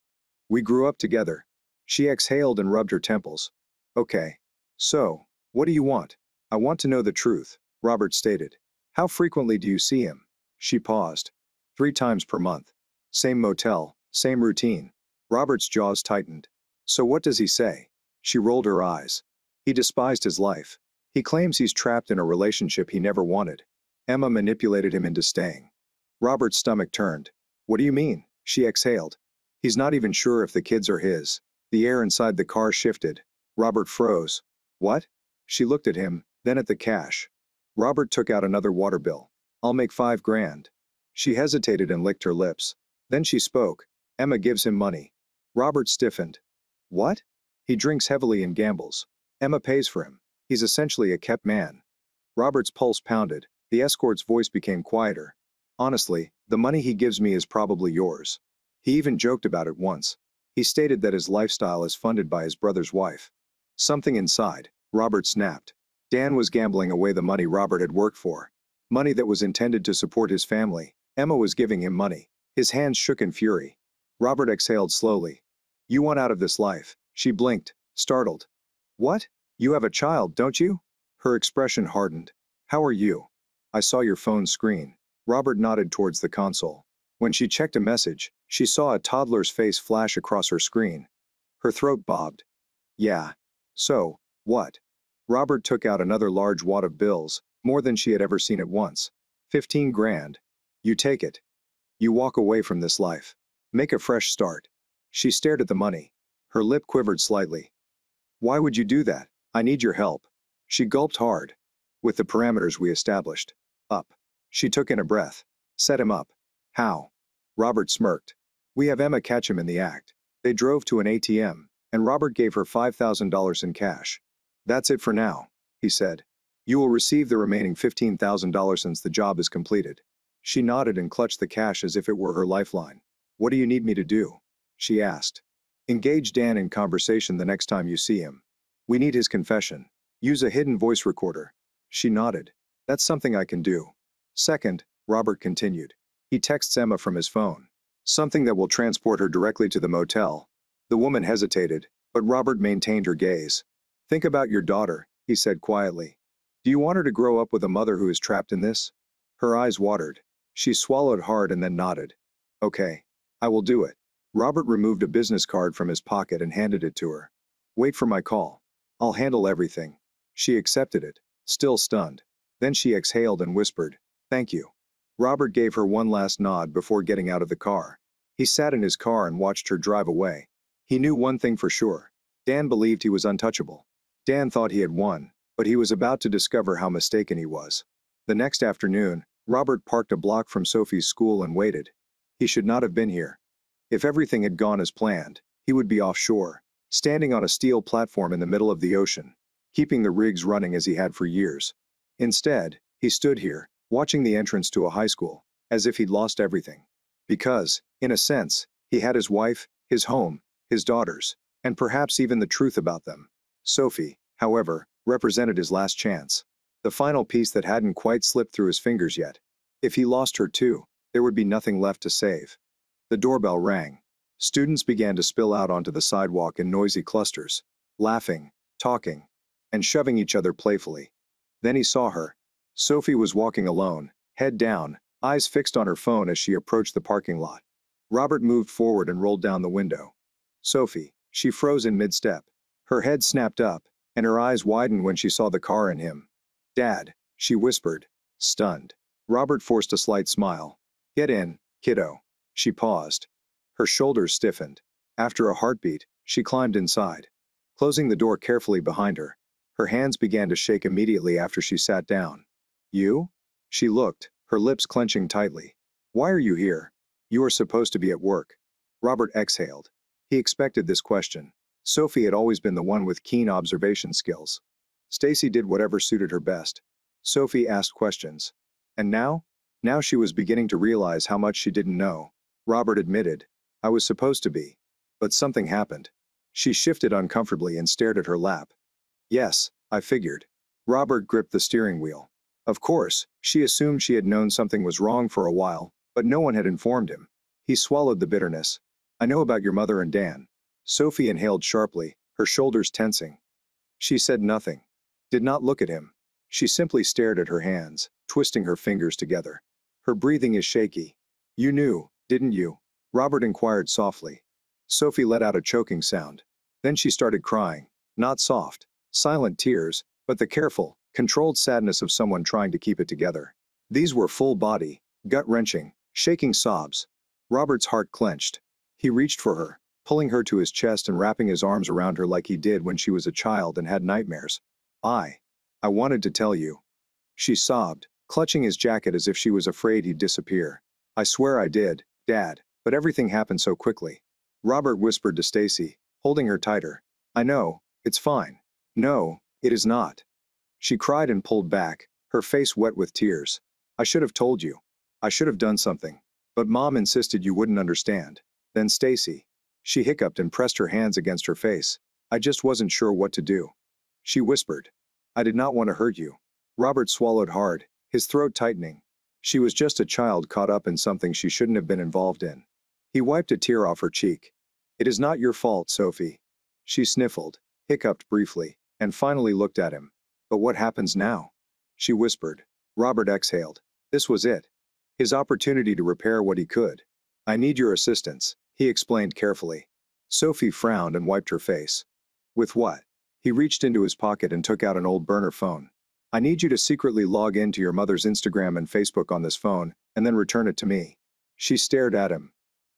We grew up together. She exhaled and rubbed her temples. Okay. So, what do you want? I want to know the truth, Robert stated. How frequently do you see him? She paused. 3 times per month. Same motel, same routine. Robert's jaws tightened. So what does he say? She rolled her eyes. He despised his life. He claims he's trapped in a relationship he never wanted. Emma manipulated him into staying. Robert's stomach turned. What do you mean? She exhaled. He's not even sure if the kids are his. The air inside the car shifted. Robert froze. What? She looked at him, then at the cash. Robert took out another water bill. I'll make 5 grand. She hesitated and licked her lips. Then she spoke. Emma gives him money. Robert stiffened. What? He drinks heavily and gambles. Emma pays for him. He's essentially a kept man. Robert's pulse pounded. The escort's voice became quieter. Honestly, the money he gives me is probably yours. He even joked about it once. He stated that his lifestyle is funded by his brother's wife. Something inside, Robert snapped. Dan was gambling away the money Robert had worked for. Money that was intended to support his family. Emma was giving him money. His hands shook in fury. Robert exhaled slowly. You want out of this life. She blinked, startled. What? You have a child, don't you? Her expression hardened. How are you? I saw your phone screen. Robert nodded towards the console. When she checked a message, she saw a toddler's face flash across her screen. Her throat bobbed. Yeah. So, what? Robert took out another large wad of bills, more than she had ever seen at once. 15 grand. You take it. You walk away from this life. Make a fresh start. She stared at the money. Her lip quivered slightly. Why would you do that? I need your help. She gulped hard. With the parameters we established. Up. She took in a breath. Set him up. How? Robert smirked. We have Emma catch him in the act. They drove to an ATM, and Robert gave her $5,000 in cash. That's it for now, he said. You will receive the remaining $15,000 since the job is completed. She nodded and clutched the cash as if it were her lifeline. What do you need me to do? She asked. Engage Dan in conversation the next time you see him. We need his confession. Use a hidden voice recorder. She nodded. That's something I can do. Second, Robert continued. He texts Emma from his phone. Something that will transport her directly to the motel. The woman hesitated, but Robert maintained her gaze. Think about your daughter, he said quietly. Do you want her to grow up with a mother who is trapped in this? Her eyes watered. She swallowed hard and then nodded. Okay. I will do it. Robert removed a business card from his pocket and handed it to her. Wait for my call. I'll handle everything. She accepted it, still stunned. Then she exhaled and whispered, Thank you. Robert gave her one last nod before getting out of the car. He sat in his car and watched her drive away. He knew one thing for sure. Dan believed he was untouchable. Dan thought he had won, but he was about to discover how mistaken he was. The next afternoon, Robert parked a block from Sophie's school and waited. He should not have been here. If everything had gone as planned, he would be offshore, standing on a steel platform in the middle of the ocean, keeping the rigs running as he had for years. Instead, he stood here, watching the entrance to a high school, as if he'd lost everything. Because, in a sense, he had his wife, his home, his daughters, and perhaps even the truth about them. Sophie, however, represented his last chance. The final piece that hadn't quite slipped through his fingers yet. If he lost her too, there would be nothing left to save. The doorbell rang. Students began to spill out onto the sidewalk in noisy clusters, laughing, talking, and shoving each other playfully. Then he saw her. Sophie was walking alone, head down, eyes fixed on her phone as she approached the parking lot. Robert moved forward and rolled down the window. Sophie, she froze in mid-step. Her head snapped up, and her eyes widened when she saw the car and him. Dad, she whispered, stunned. Robert forced a slight smile. Get in, kiddo. She paused. Her shoulders stiffened. After a heartbeat, she climbed inside. Closing the door carefully behind her, her hands began to shake immediately after she sat down. You? She looked, her lips clenching tightly. Why are you here? You are supposed to be at work. Robert exhaled. He expected this question. Sophie had always been the one with keen observation skills. Stacy did whatever suited her best. Sophie asked questions. And now? Now she was beginning to realize how much she didn't know. Robert admitted, I was supposed to be. But something happened. She shifted uncomfortably and stared at her lap. Yes, I figured. Robert gripped the steering wheel. Of course, she assumed she had known something was wrong for a while, but no one had informed him. He swallowed the bitterness. I know about your mother and Dan. Sophie inhaled sharply, her shoulders tensing. She said nothing. Did not look at him. She simply stared at her hands, twisting her fingers together. Her breathing is shaky. You knew, didn't you? Robert inquired softly. Sophie let out a choking sound. Then she started crying. Not soft, silent tears, but the careful, controlled sadness of someone trying to keep it together. These were full-body, gut-wrenching, shaking sobs. Robert's heart clenched. He reached for her, pulling her to his chest and wrapping his arms around her like he did when she was a child and had nightmares. I wanted to tell you. She sobbed, clutching his jacket as if she was afraid he'd disappear. I swear I did, Dad, but everything happened so quickly. Robert whispered to Stacy, holding her tighter. I know, it's fine. No, it is not. She cried and pulled back, her face wet with tears. I should have told you. I should have done something. But Mom insisted you wouldn't understand. Then Stacy. She hiccuped and pressed her hands against her face. I just wasn't sure what to do. She whispered. I did not want to hurt you. Robert swallowed hard, his throat tightening. She was just a child caught up in something she shouldn't have been involved in. He wiped a tear off her cheek. It is not your fault, Sophie. She sniffled, hiccuped briefly, and finally looked at him. But what happens now? She whispered. Robert exhaled. This was it. His opportunity to repair what he could. I need your assistance, he explained carefully. Sophie frowned and wiped her face. With what? He reached into his pocket and took out an old burner phone. I need you to secretly log into your mother's Instagram and Facebook on this phone, and then return it to me. She stared at him.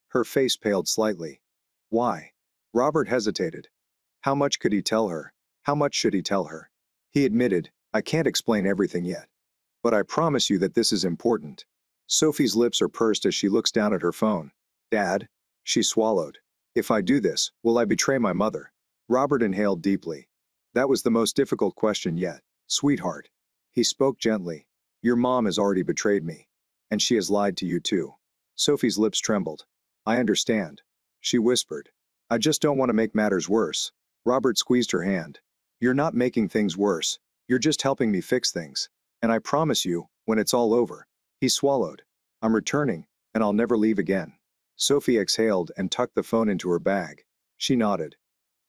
Her face paled slightly. Why? Robert hesitated. How much could he tell her? How much should he tell her? He admitted, I can't explain everything yet. But I promise you that this is important. Sophie's lips are pursed as she looks down at her phone. Dad? She swallowed. If I do this, will I betray my mother? Robert inhaled deeply. That was the most difficult question yet, sweetheart. He spoke gently. Your mom has already betrayed me. And she has lied to you too. Sophie's lips trembled. I understand. She whispered. I just don't want to make matters worse. Robert squeezed her hand. You're not making things worse. You're just helping me fix things. And I promise you, when it's all over. He swallowed. I'm returning, and I'll never leave again. Sophie exhaled and tucked the phone into her bag. She nodded.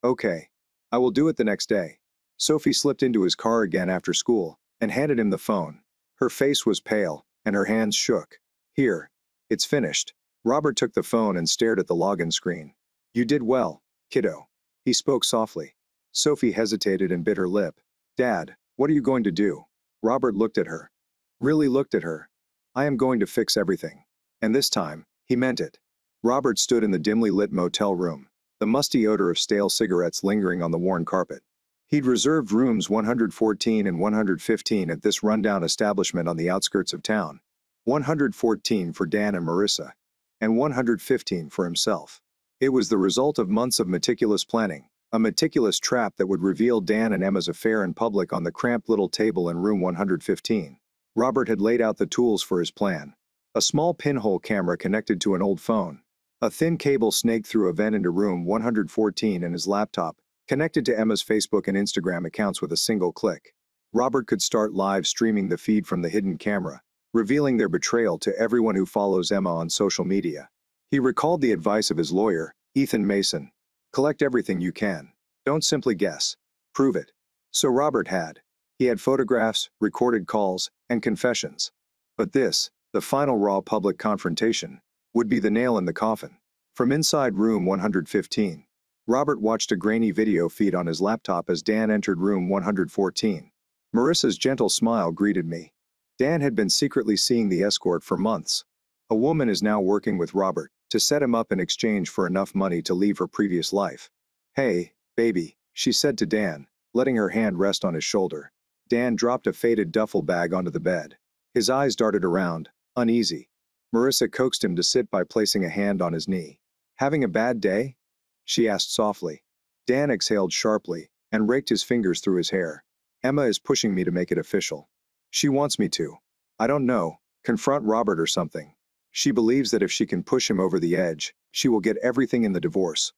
Okay. I will do it the next day. Sophie slipped into his car again after school and handed him the phone. Her face was pale, and her hands shook. Here. It's finished. Robert took the phone and stared at the login screen. You did well, kiddo. He spoke softly. Sophie hesitated and bit her lip. Dad, what are you going to do? Robert looked at her. Really looked at her. I am going to fix everything. And this time, he meant it. Robert stood in the dimly lit motel room, the musty odor of stale cigarettes lingering on the worn carpet. He'd reserved rooms 114 and 115 at this rundown establishment on the outskirts of town. 114 for Dan and Marissa, and 115 for himself. It was the result of months of meticulous planning, a meticulous trap that would reveal Dan and Emma's affair in public on the cramped little table in room 115. Robert had laid out the tools for his plan. A small pinhole camera connected to an old phone. A thin cable snaked through a vent into room 114 and his laptop, connected to Emma's Facebook and Instagram accounts with a single click. Robert could start live streaming the feed from the hidden camera, revealing their betrayal to everyone who follows Emma on social media. He recalled the advice of his lawyer, Ethan Mason. Collect everything you can. Don't simply guess. Prove it. So Robert had. He had photographs, recorded calls, and confessions. But this, the final raw public confrontation, would be the nail in the coffin. From inside room 115, Robert watched a grainy video feed on his laptop as Dan entered room 114. Marissa's gentle smile greeted me. Dan had been secretly seeing the escort for months. A woman is now working with Robert to set him up in exchange for enough money to leave her previous life. Hey, baby, she said to Dan, letting her hand rest on his shoulder. Dan dropped a faded duffel bag onto the bed. His eyes darted around, uneasy. Marissa coaxed him to sit by placing a hand on his knee. Having a bad day? She asked softly. Dan exhaled sharply and raked his fingers through his hair. Emma is pushing me to make it official. She wants me to. I don't know, confront Robert or something. She believes that if she can push him over the edge, she will get everything in the divorce.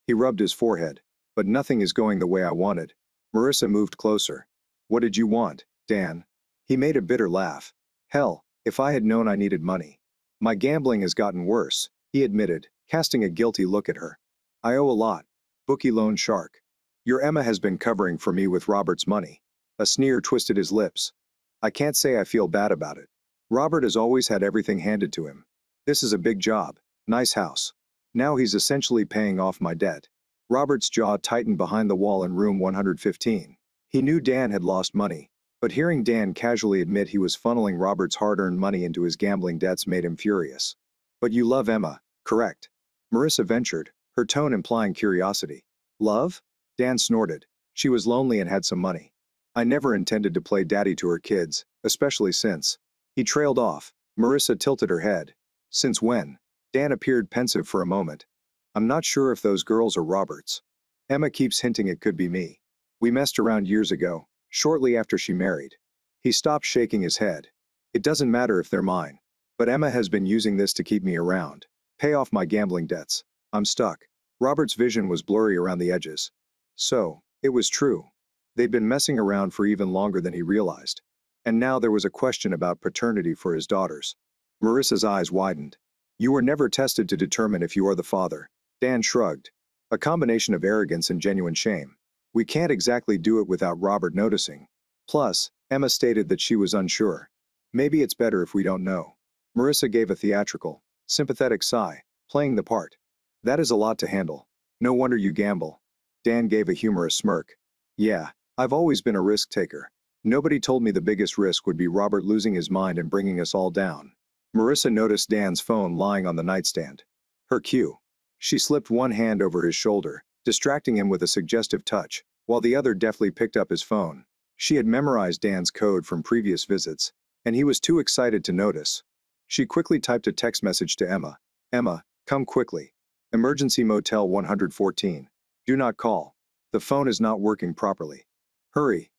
He rubbed his forehead. But nothing is going the way I wanted. Marissa moved closer. What did you want, Dan? He made a bitter laugh. Hell, if I had known I needed money. My gambling has gotten worse, he admitted, casting a guilty look at her. I owe a lot. Bookie loan shark. Your Emma has been covering for me with Robert's money. A sneer twisted his lips. I can't say I feel bad about it. Robert has always had everything handed to him. This is a big job, nice house. Now he's essentially paying off my debt. Robert's jaw tightened behind the wall in room 115. He knew Dan had lost money, but hearing Dan casually admit he was funneling Robert's hard-earned money into his gambling debts made him furious. But you love Emma, correct? Marissa ventured, her tone implying curiosity. Love? Dan snorted. She was lonely and had some money. I never intended to play daddy to her kids, especially since. He trailed off. Marissa tilted her head. Since when? Dan appeared pensive for a moment. I'm not sure if those girls are Robert's. Emma keeps hinting it could be me. We messed around years ago, shortly after she married. He stopped shaking his head. It doesn't matter if they're mine. But Emma has been using this to keep me around. Pay off my gambling debts. I'm stuck. Robert's vision was blurry around the edges. So, it was true. They'd been messing around for even longer than he realized. And now there was a question about paternity for his daughters. Marissa's eyes widened. You were never tested to determine if you are the father. Dan shrugged. A combination of arrogance and genuine shame. We can't exactly do it without Robert noticing. Plus, Emma stated that she was unsure. Maybe it's better if we don't know. Marissa gave a theatrical, sympathetic sigh, playing the part. That is a lot to handle. No wonder you gamble. Dan gave a humorous smirk. Yeah, I've always been a risk taker. Nobody told me the biggest risk would be Robert losing his mind and bringing us all down. Marissa noticed Dan's phone lying on the nightstand. Her cue. She slipped one hand over his shoulder, distracting him with a suggestive touch, while the other deftly picked up his phone. She had memorized Dan's code from previous visits, and he was too excited to notice. She quickly typed a text message to Emma. Emma, come quickly. Emergency Motel 114. Do not call. The phone is not working properly. Hurry.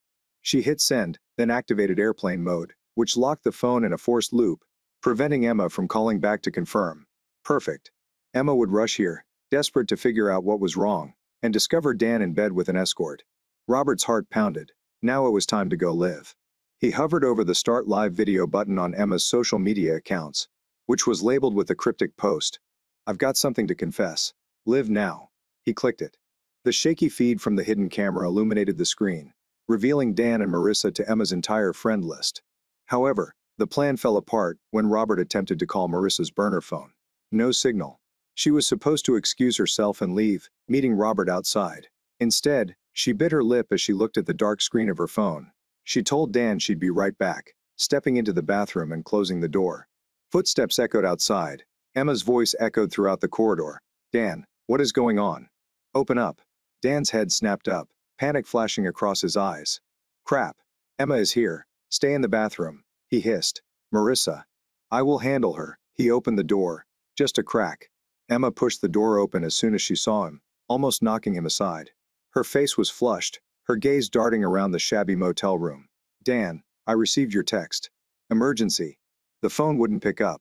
She hit send, then activated airplane mode, which locked the phone in a forced loop, preventing Emma from calling back to confirm. Perfect. Emma would rush here, desperate to figure out what was wrong, and discover Dan in bed with an escort. Robert's heart pounded. Now it was time to go live. He hovered over the Start Live Video button on Emma's social media accounts, which was labeled with a cryptic post. I've got something to confess. Live now. He clicked it. The shaky feed from the hidden camera illuminated the screen, revealing Dan and Marissa to Emma's entire friend list. However, the plan fell apart when Robert attempted to call Marissa's burner phone. No signal. She was supposed to excuse herself and leave, meeting Robert outside. Instead, she bit her lip as she looked at the dark screen of her phone. She told Dan she'd be right back, stepping into the bathroom and closing the door. Footsteps echoed outside. Emma's voice echoed throughout the corridor. Dan, what is going on? Open up. Dan's head snapped up, panic flashing across his eyes. Crap. Emma is here. Stay in the bathroom, he hissed. Marissa. I will handle her. He opened the door. Just a crack. Emma pushed the door open as soon as she saw him, almost knocking him aside. Her face was flushed, her gaze darting around the shabby motel room. Dan, I received your text. Emergency. The phone wouldn't pick up.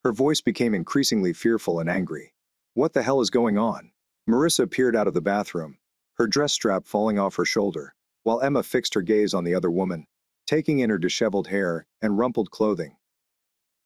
Her voice became increasingly fearful and angry. What the hell is going on? Marissa peered out of the bathroom, her dress strap falling off her shoulder, while Emma fixed her gaze on the other woman, taking in her disheveled hair and rumpled clothing.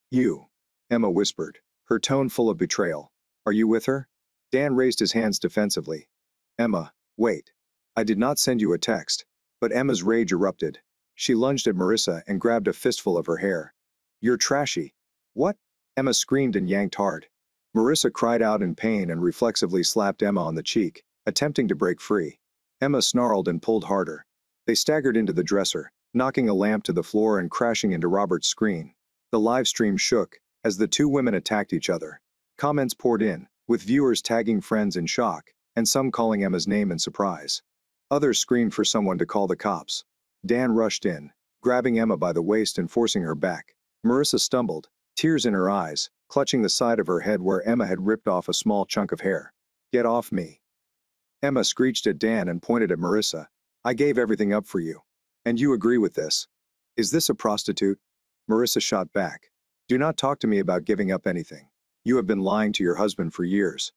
You. Emma whispered, her tone full of betrayal. Are you with her? Dan raised his hands defensively. Emma, wait. I did not send you a text. But Emma's rage erupted. She lunged at Marissa and grabbed a fistful of her hair. You're trashy. What? Emma screamed and yanked hard. Marissa cried out in pain and reflexively slapped Emma on the cheek, attempting to break free. Emma snarled and pulled harder. They staggered into the dresser, knocking a lamp to the floor and crashing into Robert's screen. The live stream shook as the two women attacked each other. Comments poured in, with viewers tagging friends in shock, and some calling Emma's name in surprise. Others screamed for someone to call the cops. Dan rushed in, grabbing Emma by the waist and forcing her back. Marissa stumbled, tears in her eyes, clutching the side of her head where Emma had ripped off a small chunk of hair. Get off me. Emma screeched at Dan and pointed at Marissa. I gave everything up for you. And you agree with this? Is this a prostitute? Marissa shot back. Do not talk to me about giving up anything. You have been lying to your husband for years.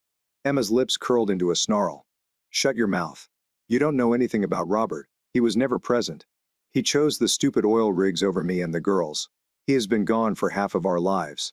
Emma's lips curled into a snarl. Shut your mouth. You don't know anything about Robert. He was never present. He chose the stupid oil rigs over me and the girls. He has been gone for half of our lives.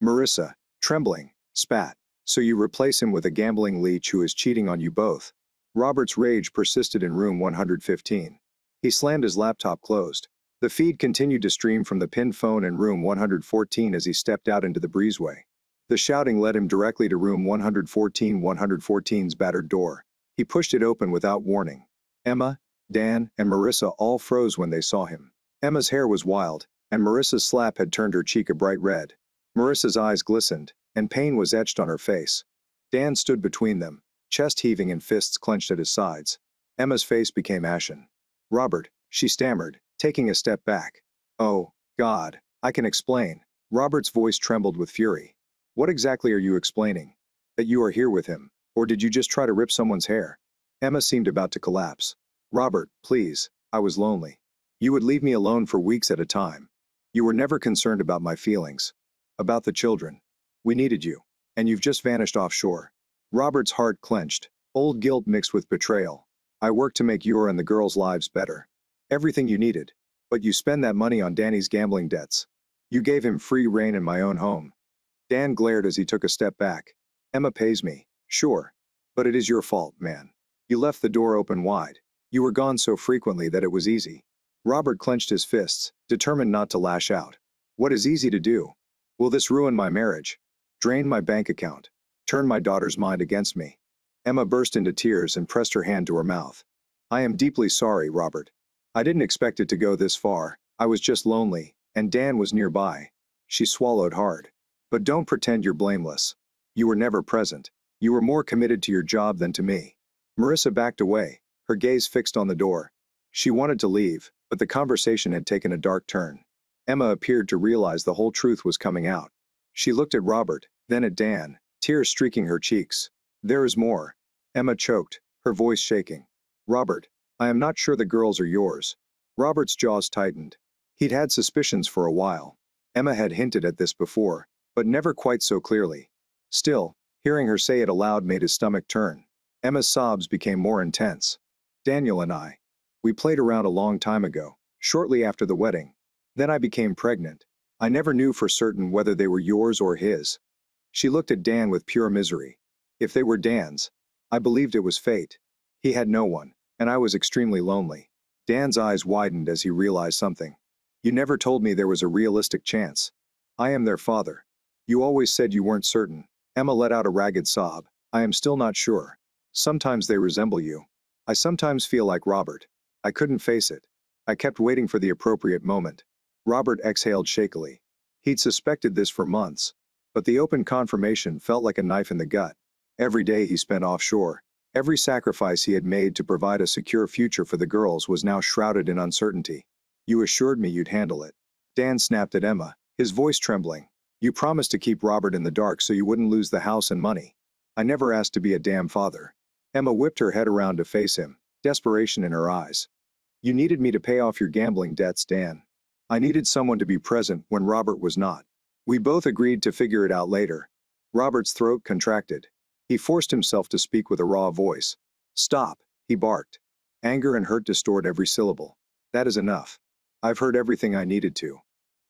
Marissa, trembling, spat. So you replace him with a gambling leech who is cheating on you both. Robert's rage persisted in room 115. He slammed his laptop closed. The feed continued to stream from the pinned phone in room 114 as he stepped out into the breezeway. The shouting led him directly to room 114, 114's battered door. He pushed it open without warning. Emma, Dan, and Marissa all froze when they saw him. Emma's hair was wild, and Marissa's slap had turned her cheek a bright red. Marissa's eyes glistened, and pain was etched on her face. Dan stood between them, chest heaving and fists clenched at his sides. Emma's face became ashen. Robert, she stammered, taking a step back. Oh, God, I can explain. Robert's voice trembled with fury. What exactly are you explaining? That you are here with him, or did you just try to rip someone's hair? Emma seemed about to collapse. Robert, please, I was lonely. You would leave me alone for weeks at a time. You were never concerned about my feelings. About the children. We needed you, and you've just vanished offshore. Robert's heart clenched, old guilt mixed with betrayal. I worked to make your and the girls' lives better. Everything you needed. But you spend that money on Danny's gambling debts. You gave him free rein in my own home. Dan glared as he took a step back. Emma pays me, sure. But it is your fault, man. You left the door open wide. You were gone so frequently that it was easy. Robert clenched his fists, determined not to lash out. What is easy to do? Will this ruin my marriage? Drain my bank account? Turn my daughter's mind against me? Emma burst into tears and pressed her hand to her mouth. I am deeply sorry, Robert. I didn't expect it to go this far. I was just lonely, and Dan was nearby. She swallowed hard. But don't pretend you're blameless. You were never present. You were more committed to your job than to me. Marissa backed away, her gaze fixed on the door. She wanted to leave, but the conversation had taken a dark turn. Emma appeared to realize the whole truth was coming out. She looked at Robert, then at Dan, tears streaking her cheeks. There is more. Emma choked, her voice shaking. Robert, I am not sure the girls are yours. Robert's jaws tightened. He'd had suspicions for a while. Emma had hinted at this before, but never quite so clearly. Still, hearing her say it aloud made his stomach turn. Emma's sobs became more intense. Daniel and I. We played around a long time ago, shortly after the wedding. Then I became pregnant. I never knew for certain whether they were yours or his. She looked at Dan with pure misery. If they were Dan's, I believed it was fate. He had no one, and I was extremely lonely. Dan's eyes widened as he realized something. You never told me there was a realistic chance. I am their father. You always said you weren't certain. Emma let out a ragged sob. I am still not sure. Sometimes they resemble you. I sometimes feel like Robert. I couldn't face it. I kept waiting for the appropriate moment. Robert exhaled shakily. He'd suspected this for months. But the open confirmation felt like a knife in the gut. Every day he spent offshore, every sacrifice he had made to provide a secure future for the girls was now shrouded in uncertainty. You assured me you'd handle it. Dan snapped at Emma, his voice trembling. You promised to keep Robert in the dark so you wouldn't lose the house and money. I never asked to be a damn father. Emma whipped her head around to face him, desperation in her eyes. You needed me to pay off your gambling debts, Dan. I needed someone to be present when Robert was not. We both agreed to figure it out later. Robert's throat contracted. He forced himself to speak with a raw voice. Stop, he barked. Anger and hurt distort every syllable. That is enough. I've heard everything I needed to.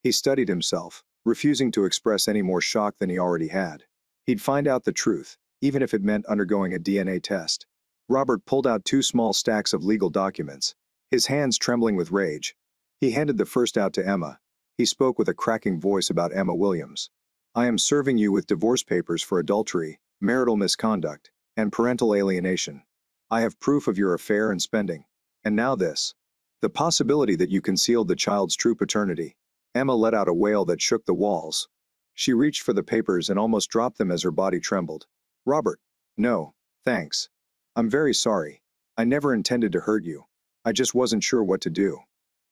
He studied himself, refusing to express any more shock than he already had. He'd find out the truth, even if it meant undergoing a DNA test. Robert pulled out 2 small stacks of legal documents, his hands trembling with rage. He handed the first out to Emma. He spoke with a cracking voice about Emma Williams. I am serving you with divorce papers for adultery, marital misconduct, and parental alienation. I have proof of your affair and spending. And now this. The possibility that you concealed the child's true paternity. Emma let out a wail that shook the walls. She reached for the papers and almost dropped them as her body trembled. Robert. No, thanks. I'm very sorry. I never intended to hurt you. I just wasn't sure what to do.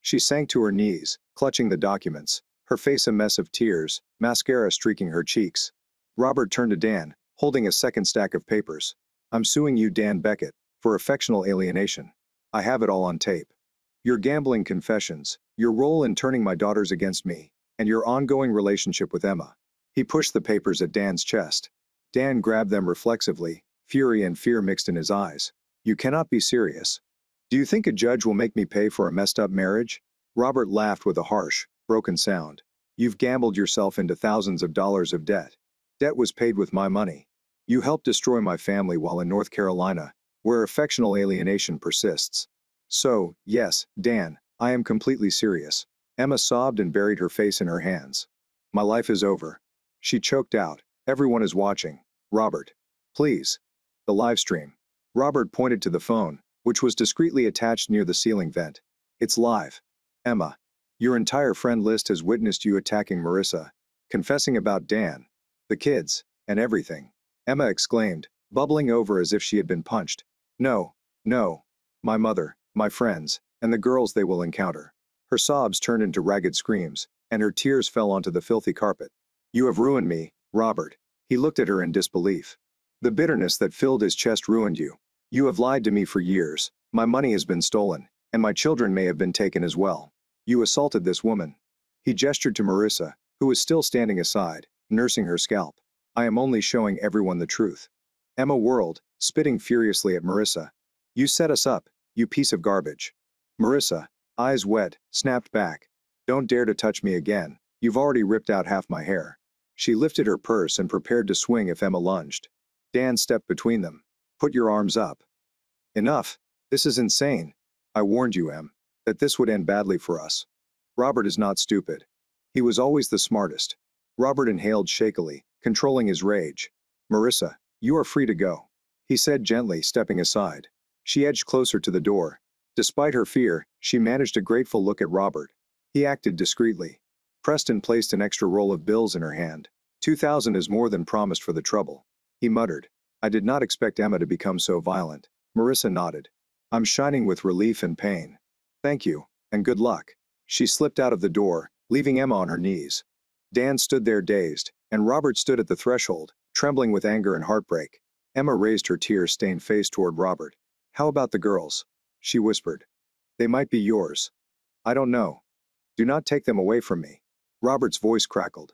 She sank to her knees, clutching the documents. her face a mess of tears, mascara streaking her cheeks. Robert turned to Dan, holding a second stack of papers. I'm suing you, Dan Beckett, for affectional alienation. I have it all on tape. Your gambling confessions, your role in turning my daughters against me, and your ongoing relationship with Emma. He pushed the papers at Dan's chest. Dan grabbed them reflexively, fury and fear mixed in his eyes. You cannot be serious. Do you think a judge will make me pay for a messed up marriage? Robert laughed with a harsh, broken sound. You've gambled yourself into thousands of dollars of debt. Debt was paid with my money. You helped destroy my family while in North Carolina, where affectional alienation persists. So, yes, Dan, I am completely serious. Emma sobbed and buried her face in her hands. My life is over. She choked out. Everyone is watching. Robert. Please. The live stream. Robert pointed to the phone, which was discreetly attached near the ceiling vent. It's live. Emma. Your entire friend list has witnessed you attacking Marissa, confessing about Dan, the kids, and everything. Emma exclaimed, bubbling over as if she had been punched. No, no. My mother, my friends, and the girls they will encounter. Her sobs turned into ragged screams, and her tears fell onto the filthy carpet. You have ruined me, Robert. He looked at her in disbelief. The bitterness that filled his chest ruined you. You have lied to me for years. My money has been stolen, and my children may have been taken as well. You assaulted this woman. He gestured to Marissa, who was still standing aside, nursing her scalp. I am only showing everyone the truth. Emma whirled, spitting furiously at Marissa. You set us up, you piece of garbage. Marissa, eyes wet, snapped back. Don't dare to touch me again. You've already ripped out half my hair. She lifted her purse and prepared to swing if Emma lunged. Dan stepped between them. Put your arms up. Enough. This is insane. I warned you, Em, that this would end badly for us. Robert is not stupid. He was always the smartest. Robert inhaled shakily, controlling his rage. Marissa, you are free to go, he said gently, stepping aside. She edged closer to the door. Despite her fear, she managed a grateful look at Robert. He acted discreetly. Preston placed an extra roll of bills in her hand. 2,000 is more than promised for the trouble. He muttered. I did not expect Emma to become so violent. Marissa nodded. I'm shining with relief and pain. Thank you, and good luck. She slipped out of the door, leaving Emma on her knees. Dan stood there dazed, and Robert stood at the threshold, trembling with anger and heartbreak. Emma raised her tear-stained face toward Robert. How about the girls? She whispered. They might be yours. I don't know. Do not take them away from me. Robert's voice crackled.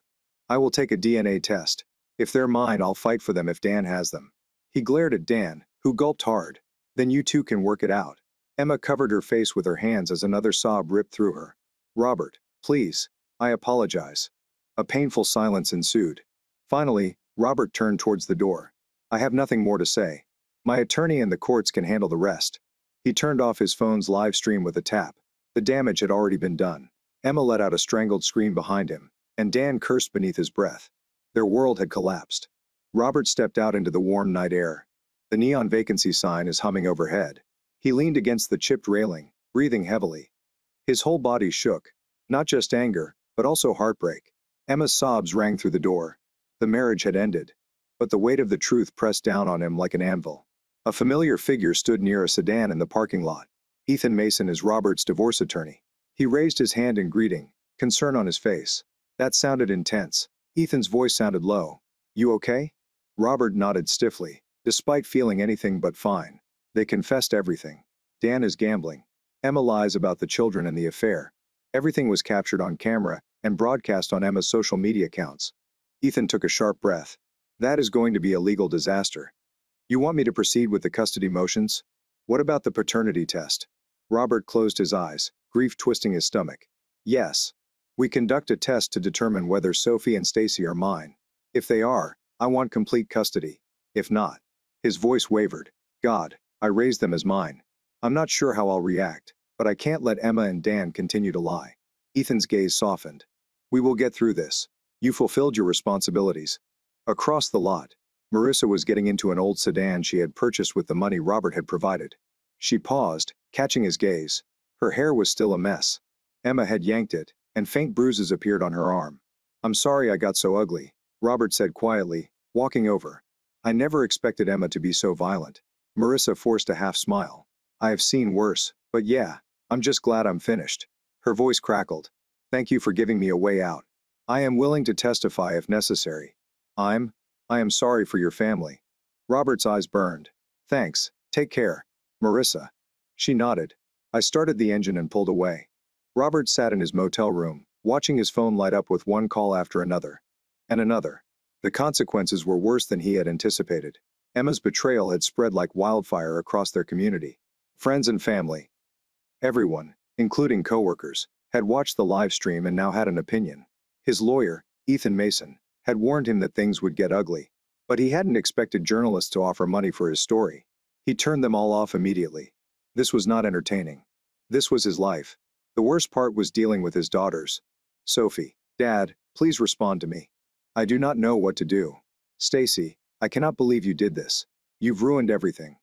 I will take a DNA test. If they're mine, I'll fight for them if Dan has them. He glared at Dan, who gulped hard. Then you two can work it out. Emma covered her face with her hands as another sob ripped through her. Robert, please. I apologize. A painful silence ensued. Finally, Robert turned towards the door. I have nothing more to say. My attorney and the courts can handle the rest. He turned off his phone's live stream with a tap. The damage had already been done. Emma let out a strangled scream behind him, and Dan cursed beneath his breath. Their world had collapsed. Robert stepped out into the warm night air. The neon vacancy sign is humming overhead. He leaned against the chipped railing, breathing heavily. His whole body shook, not just anger, but also heartbreak. Emma's sobs rang through the door. The marriage had ended, but the weight of the truth pressed down on him like an anvil. A familiar figure stood near a sedan in the parking lot. Ethan Mason is Robert's divorce attorney. He raised his hand in greeting, concern on his face. That sounded intense. Ethan's voice sounded low. You okay? Robert nodded stiffly, despite feeling anything but fine. They confessed everything. Dan is gambling. Emma lies about the children and the affair. Everything was captured on camera and broadcast on Emma's social media accounts. Ethan took a sharp breath. That is going to be a legal disaster. You want me to proceed with the custody motions? What about the paternity test? Robert closed his eyes, grief twisting his stomach. Yes. We conduct a test to determine whether Sophie and Stacy are mine. If they are, I want complete custody. If not. His voice wavered. God, I raised them as mine. I'm not sure how I'll react, but I can't let Emma and Dan continue to lie. Ethan's gaze softened. We will get through this. You fulfilled your responsibilities. Across the lot, Marissa was getting into an old sedan she had purchased with the money Robert had provided. She paused, catching his gaze. Her hair was still a mess. Emma had yanked it, and faint bruises appeared on her arm. I'm sorry I got so ugly, Robert said quietly, walking over. I never expected Emma to be so violent. Marissa forced a half smile. I have seen worse, but yeah, I'm just glad I'm finished. Her voice crackled. Thank you for giving me a way out. I am willing to testify if necessary. I'm, I am sorry for your family. Robert's eyes burned. Thanks, take care. Marissa. She nodded. I started the engine and pulled away. Robert sat in his motel room, watching his phone light up with one call after another. And another. The consequences were worse than he had anticipated. Emma's betrayal had spread like wildfire across their community. Friends and family. Everyone, including coworkers, had watched the live stream and now had an opinion. His lawyer, Ethan Mason, had warned him that things would get ugly. But he hadn't expected journalists to offer money for his story. He turned them all off immediately. This was not entertaining. This was his life. The worst part was dealing with his daughters. Sophie, Dad, please respond to me. I do not know what to do. Stacy, I cannot believe you did this. You've ruined everything.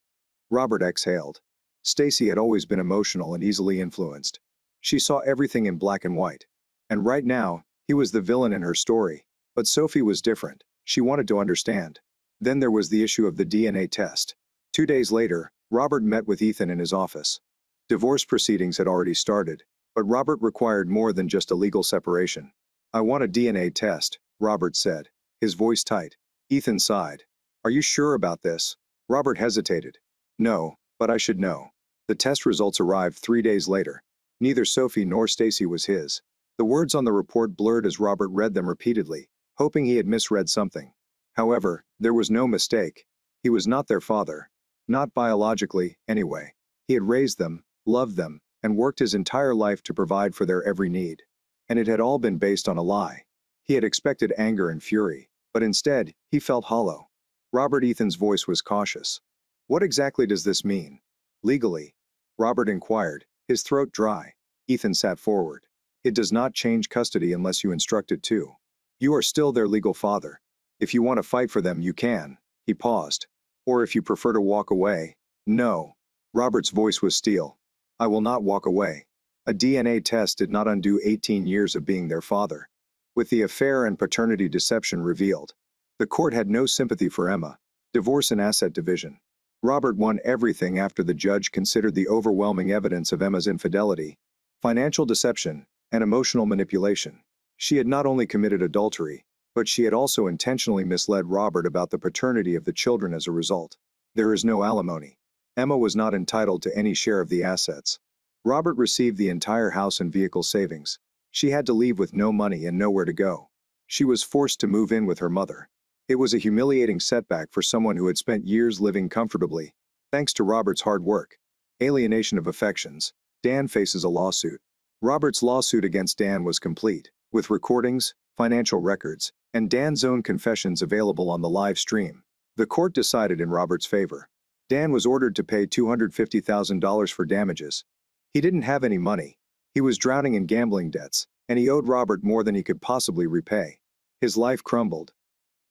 Robert exhaled. Stacy had always been emotional and easily influenced. She saw everything in black and white. And right now, he was the villain in her story. But Sophie was different. She wanted to understand. Then there was the issue of the DNA test. 2 days later, Robert met with Ethan in his office. Divorce proceedings had already started, but Robert required more than just a legal separation. I want a DNA test, Robert said, his voice tight. Ethan sighed. Are you sure about this? Robert hesitated. No, but I should know. The test results arrived 3 days later. Neither Sophie nor Stacy was his. The words on the report blurred as Robert read them repeatedly, hoping he had misread something. However, there was no mistake. He was not their father. Not biologically, anyway. He had raised them, loved them, and worked his entire life to provide for their every need. And it had all been based on a lie. He had expected anger and fury, but instead, he felt hollow. Robert Ethan's voice was cautious. What exactly does this mean? Legally? Robert inquired, his throat dry. Ethan sat forward. It does not change custody unless you instruct it to. You are still their legal father. If you want to fight for them, you can. He paused. Or if you prefer to walk away. No. Robert's voice was steel. I will not walk away. A DNA test did not undo 18 years of being their father. With the affair and paternity deception revealed, the court had no sympathy for Emma. Divorce and asset division. Robert won everything after the judge considered the overwhelming evidence of Emma's infidelity, financial deception, and emotional manipulation. She had not only committed adultery, but she had also intentionally misled Robert about the paternity of the children as a result. There is no alimony. Emma was not entitled to any share of the assets. Robert received the entire house and vehicle savings. She had to leave with no money and nowhere to go. She was forced to move in with her mother. It was a humiliating setback for someone who had spent years living comfortably, thanks to Robert's hard work. Alienation of affections. Dan faces a lawsuit. Robert's lawsuit against Dan was complete, with recordings, financial records, and Dan's own confessions available on the live stream. The court decided in Robert's favor. Dan was ordered to pay $250,000 for damages. He didn't have any money. He was drowning in gambling debts, and he owed Robert more than he could possibly repay. His life crumbled.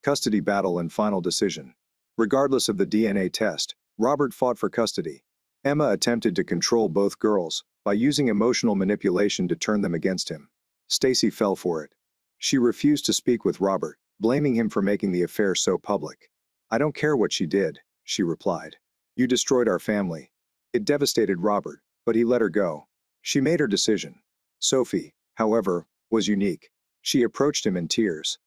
Custody battle and final decision. Regardless of the DNA test, Robert fought for custody. Emma attempted to control both girls by using emotional manipulation to turn them against him. Stacy fell for it. She refused to speak with Robert, blaming him for making the affair so public. I don't care what she did, she replied. You destroyed our family. It devastated Robert, but he let her go. She made her decision. Sophie, however, was unique. She approached him in tears.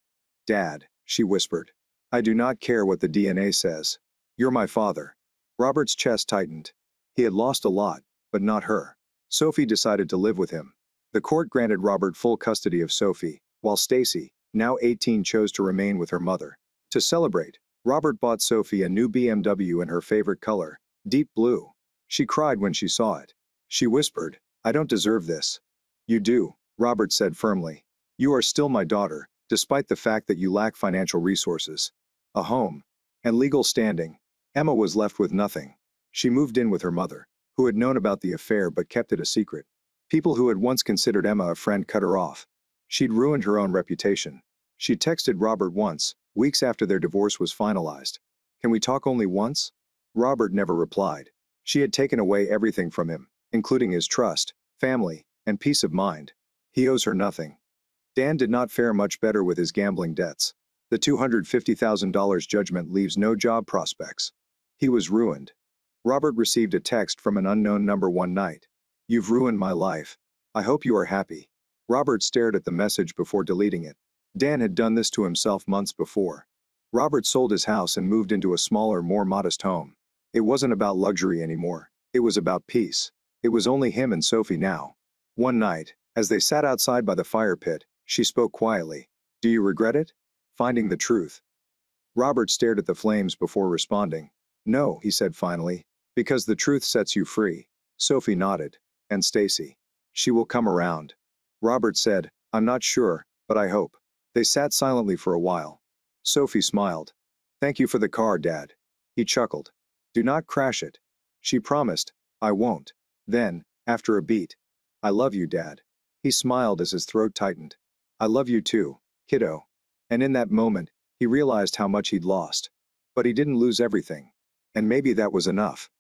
Dad, she whispered. I do not care what the DNA says. You're my father. Robert's chest tightened. He had lost a lot, but not her. Sophie decided to live with him. The court granted Robert full custody of Sophie, while Stacy, now 18, chose to remain with her mother. To celebrate, Robert bought Sophie a new BMW in her favorite color, deep blue. She cried when she saw it. She whispered, I don't deserve this. You do, Robert said firmly. You are still my daughter, despite the fact that you lack financial resources, a home, and legal standing. Emma was left with nothing. She moved in with her mother, who had known about the affair but kept it a secret. People who had once considered Emma a friend cut her off. She'd ruined her own reputation. She texted Robert once, weeks after their divorce was finalized. Can we talk only once? Robert never replied. She had taken away everything from him, including his trust, family, and peace of mind. He owes her nothing. Dan did not fare much better with his gambling debts. The $250,000 judgment leaves no job prospects. He was ruined. Robert received a text from an unknown number one night. You've ruined my life. I hope you are happy. Robert stared at the message before deleting it. Dan had done this to himself months before. Robert sold his house and moved into a smaller, more modest home. It wasn't about luxury anymore. It was about peace. It was only him and Sophie now. One night, as they sat outside by the fire pit, she spoke quietly. "Do you regret it? Finding the truth?" Robert stared at the flames before responding. "No," he said finally, "because the truth sets you free." Sophie nodded. "And Stacy? She will come around." Robert said, "I'm not sure, but I hope." They sat silently for a while. Sophie smiled. "Thank you for the car, Dad." He chuckled. "Do not crash it." She promised, "I won't." Then, after a beat, "I love you, Dad." He smiled as his throat tightened. "I love you too, kiddo." And in that moment, he realized how much he'd lost. But he didn't lose everything. And maybe that was enough.